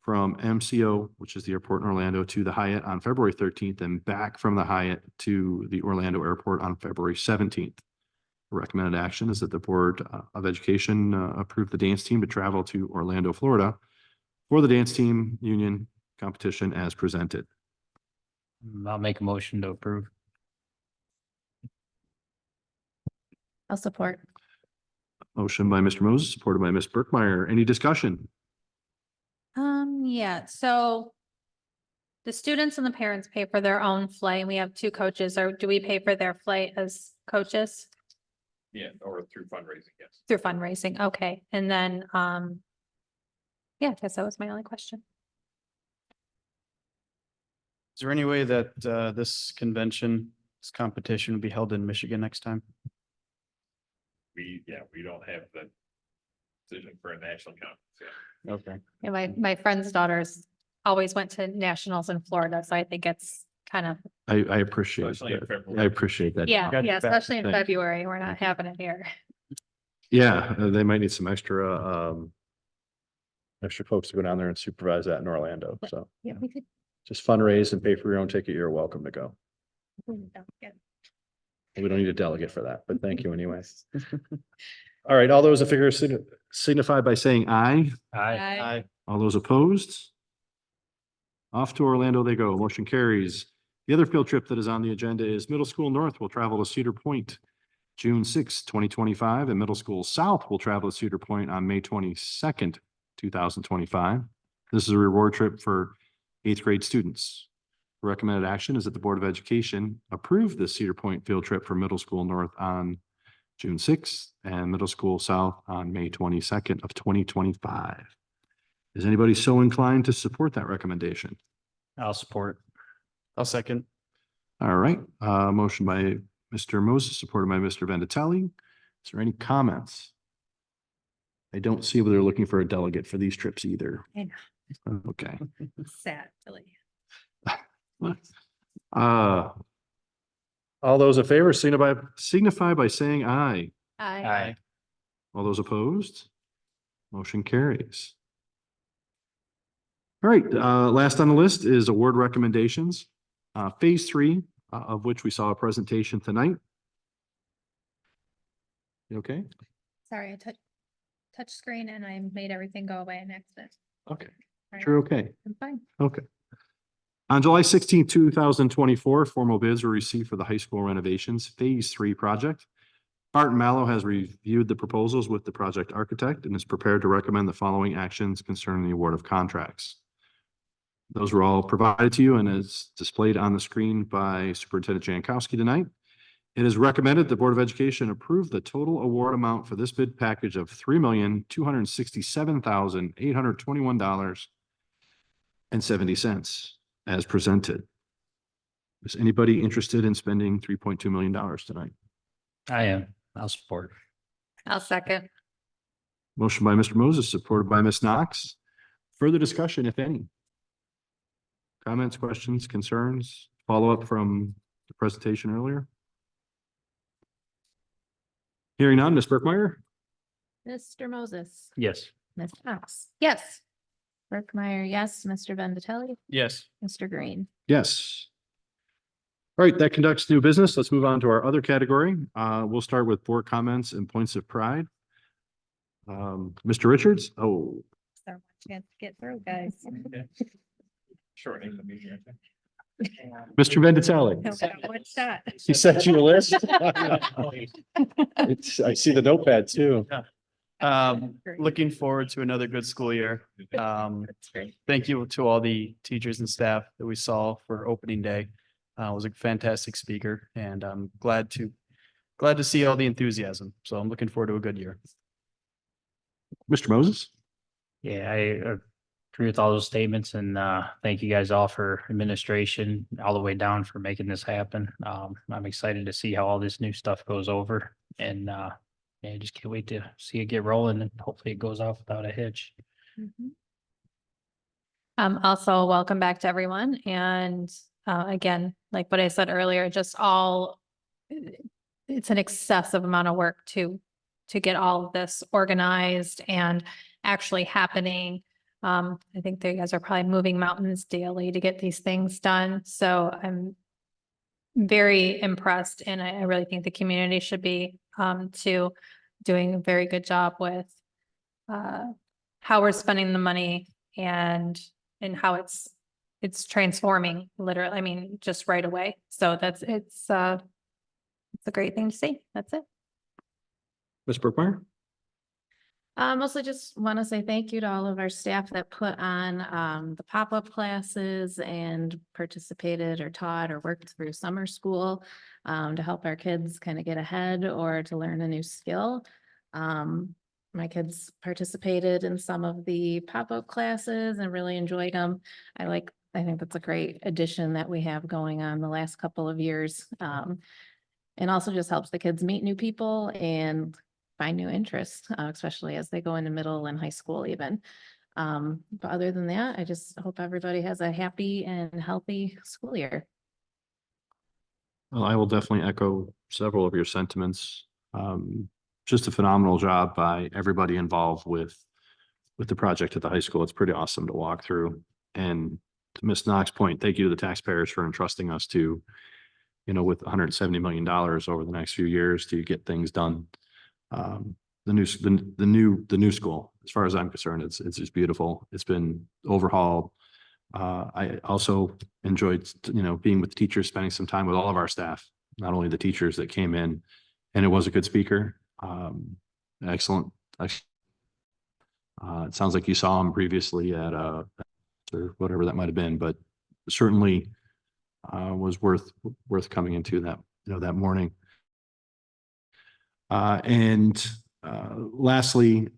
from MCO, which is the airport in Orlando, to the Hyatt on February 13th and back from the Hyatt to the Orlando Airport on February 17th. The recommended action is that the Board of Education approve the dance team to travel to Orlando, Florida for the Dance Team Union competition as presented. I'll make a motion to approve. I'll support. Motion by Mr. Moses, supported by Ms. Burkmeyer. Any discussion? Yeah, so the students and the parents pay for their own flight. We have 2 coaches, or do we pay for their flight as coaches Yeah, or through fundraising, yes. through fundraising? Okay, and then, yeah, I guess that was my only question. Is there any way that this competition will be held in Michigan next time? We don't have the decision for a national conference yet. Okay. Yeah, my friend's daughters always went to nationals in Florida, so I think it's kind of, I appreciate Especially in that. February. I appreciate that. yeah, Gotcha. especially in Thanks. February. We're not having it here. Yeah, they might need some extra folks to go down there and supervise that in Orlando. So Yeah, we could. just fundraise and pay for your own ticket. You're welcome to go. We don't need a delegate for that, but thank you anyways. All right, all those in favor signify by saying aye. Aye. All those opposed? Off to Orlando they go. Motion carries. The other field trip that is on the agenda is Middle School North will travel to Cedar Point, June 6, 2025, and Middle School South will travel to Cedar Point on May 22nd, 2025. This is a reward trip for 8th grade students. The recommended action is that the Board of Education approve the Cedar Point field trip for Middle School North on June 6th and Middle School South on May 22nd of 2025. Is anybody so inclined to support that recommendation? I'll support. I'll second. All right, motion by Mr. Moses, supported by Mr. Vendatelli. Is there any comments? I don't see whether they're looking for a delegate for these trips either. I Okay. Sadly. All those in favor signify by saying aye. Aye. All those opposed? Motion carries. All right, last on the list is award recommendations. Phase 3, of which we saw a presentation tonight. You okay? Sorry, I touch screen and I made everything go away in accident. Okay, Right. sure, okay. I'm fine. Okay. On July 16, 2024, formal bids were received for the high school renovations Phase 3 project. Barton Mallow has reviewed the proposals with the project architect and is prepared to recommend the following actions concerning the award of contracts. Those were all provided to you and is displayed on the screen by Superintendent Jankowski tonight. It is recommended the Board of Education approve the total award amount for this bid package of $3,267,821.70 as presented. Is anybody interested in spending $3.2 million tonight? I am. I'll support. I'll second. Motion by Mr. Moses, supported by Ms. Knox. Further discussion, if any? Comments, questions, concerns, follow-up from the presentation earlier? Hearing none, Ms. Burkmeyer, Mr. Moses, Yes. Ms. Knox? Yes. Berkmeyer, yes. Mr. Vendatelli? Yes. Mr. Green? Yes. All right, that conducts new business. Let's move on to our other category. We'll start with board comments and points of pride. Mr. Richards? Oh, So much chance to get through, guys. Shortening the meeting. Mr. Vendatelli. One shot. He sent you a list? I see the notepad too. Looking forward to another good school year. Thank you to all the teachers and staff that we saw for opening day. Was a fantastic speaker and I'm glad to see all the enthusiasm. So I'm looking forward to a good year. Mr. Moses? Yeah, I agree with all those statements and thank you guys all for administration all the way down for making this happen. I'm excited to see how all this new stuff goes over and yeah, just can't wait to see it get rolling and hopefully it goes off without a hitch. Also, welcome back to everyone. And again, like what I said earlier, just it's an excessive amount of work to get all of this organized and actually happening. I think you guys are probably moving mountains daily to get these things done. So I'm very impressed and I really think the community should be too, doing a very good job with how we're spending the money and how it's transforming literally, I mean, just right away. So it's a great thing to see. That's it. Ms. Brookmeyer? Mostly just want to say thank you to all of our staff that put on the pop-up classes and participated or taught or worked through summer school to help our kids kind of get ahead or to learn a new skill. My kids participated in some of the pop-up classes and really enjoyed them. I think that's a great addition that we have going on the last couple of years. And also just helps the kids meet new people and find new interests, especially as they go into middle and high school even. But other than that, I just hope everybody has a happy and healthy school year. Well, I will definitely echo several of your sentiments. Just a phenomenal job by everybody involved with the project at the high school. It's pretty awesome to walk through. And to Ms. Knox's point, thank you to the taxpayers for entrusting us to, with $170 million over the next few years to get things done. The new school, as far as I'm concerned, it's just beautiful. It's been overhauled. I also enjoyed, being with teachers, spending some time with all of our staff, not only the teachers that came in, and it was a good speaker. Excellent. It sounds like you saw him previously at or whatever that might have been, but certainly was worth coming into that, that morning. And lastly,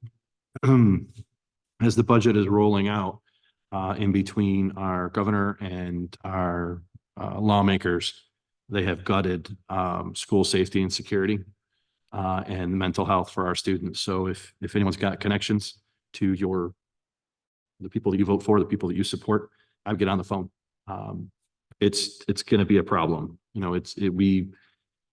as the budget is rolling out in between our governor and our lawmakers, they have gutted school safety and security and mental health for our students. So if anyone's got connections to the people that you vote for, the people that you support, I'd get on the phone. It's going to be a problem.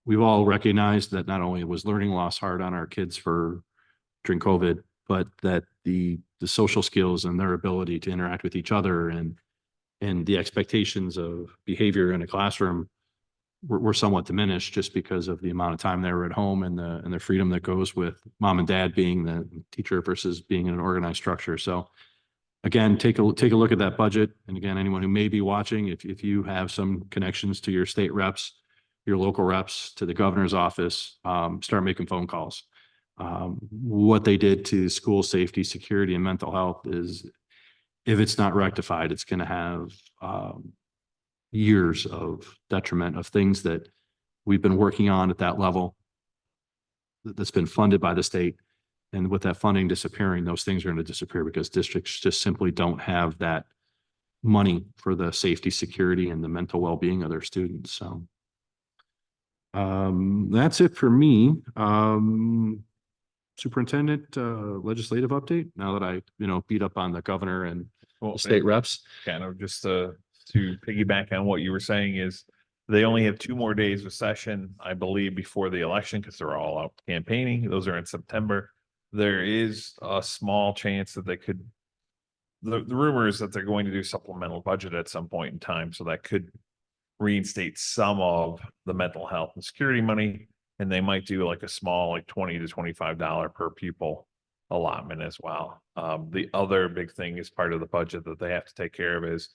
We've all recognized that not only was learning loss hard on our kids during COVID, but that the social skills and their ability to interact with each other and the expectations of behavior in a classroom were somewhat diminished just because of the amount of time they were at home and the freedom that goes with mom and dad being the teacher versus being in an organized structure. So again, take a look at that budget. And again, anyone who may be watching, if you have some connections to your state reps, your local reps, to the governor's office, start making phone calls. What they did to school safety, security, and mental health is, if it's not rectified, it's going to have years of detriment of things that we've been working on at that level that's been funded by the state. And with that funding disappearing, those things are going to disappear because districts just simply don't have that money for the safety, security, and the mental well-being of their students. So that's it for me. Superintendent, legislative update, now that I, beat up on the governor and the state reps. Kind of just to piggyback on what you were saying is they only have 2 more days of session, I believe, before the election, because they're all out campaigning. Those are in September. there is a small chance that they could. The rumor is that they're going to do supplemental budget at some point in time, so that could reinstate some of the mental health and security money. And they might do like a small, like $20 to $25 per pupil allotment as well. The other big thing is part of the budget that they have to take care of is,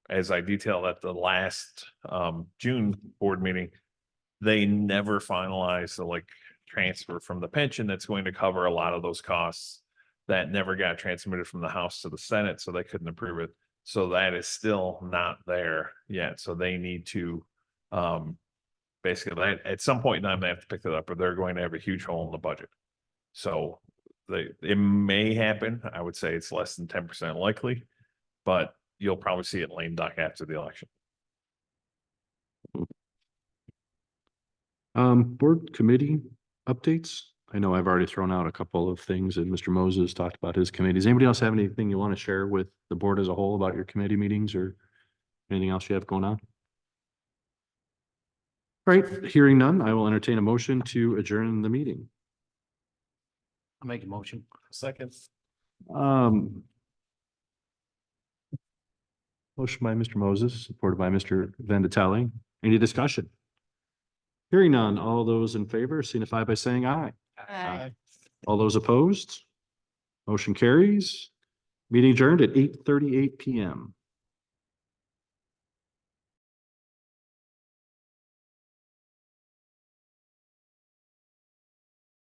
as I detailed at the last June board meeting, they never finalized the like transfer from the pension that's going to cover a lot of those costs. That never got transmitted from the House to the Senate, so they couldn't approve it. So that is still not there yet. So they need to basically at some point in time, they have to pick that up or they're going to have a huge hole in the budget. So it may happen. I would say it's less than 10% likely, but you'll probably see it lame duck after the election. Board committee updates. I know I've already thrown out a couple of things and Mr. Moses talked about his committees. Anybody else have anything you want to share with the board as a whole about your committee meetings or anything else you have going on? All right, hearing none, I will entertain a motion to adjourn the meeting. I'll make a motion. Second. Motion by Mr. Moses, supported by Mr. Vandatelli. Any discussion? Hearing none, all those in favor signify by saying aye. Aye. All those opposed? Motion carries. Meeting adjourned at 8:38 PM.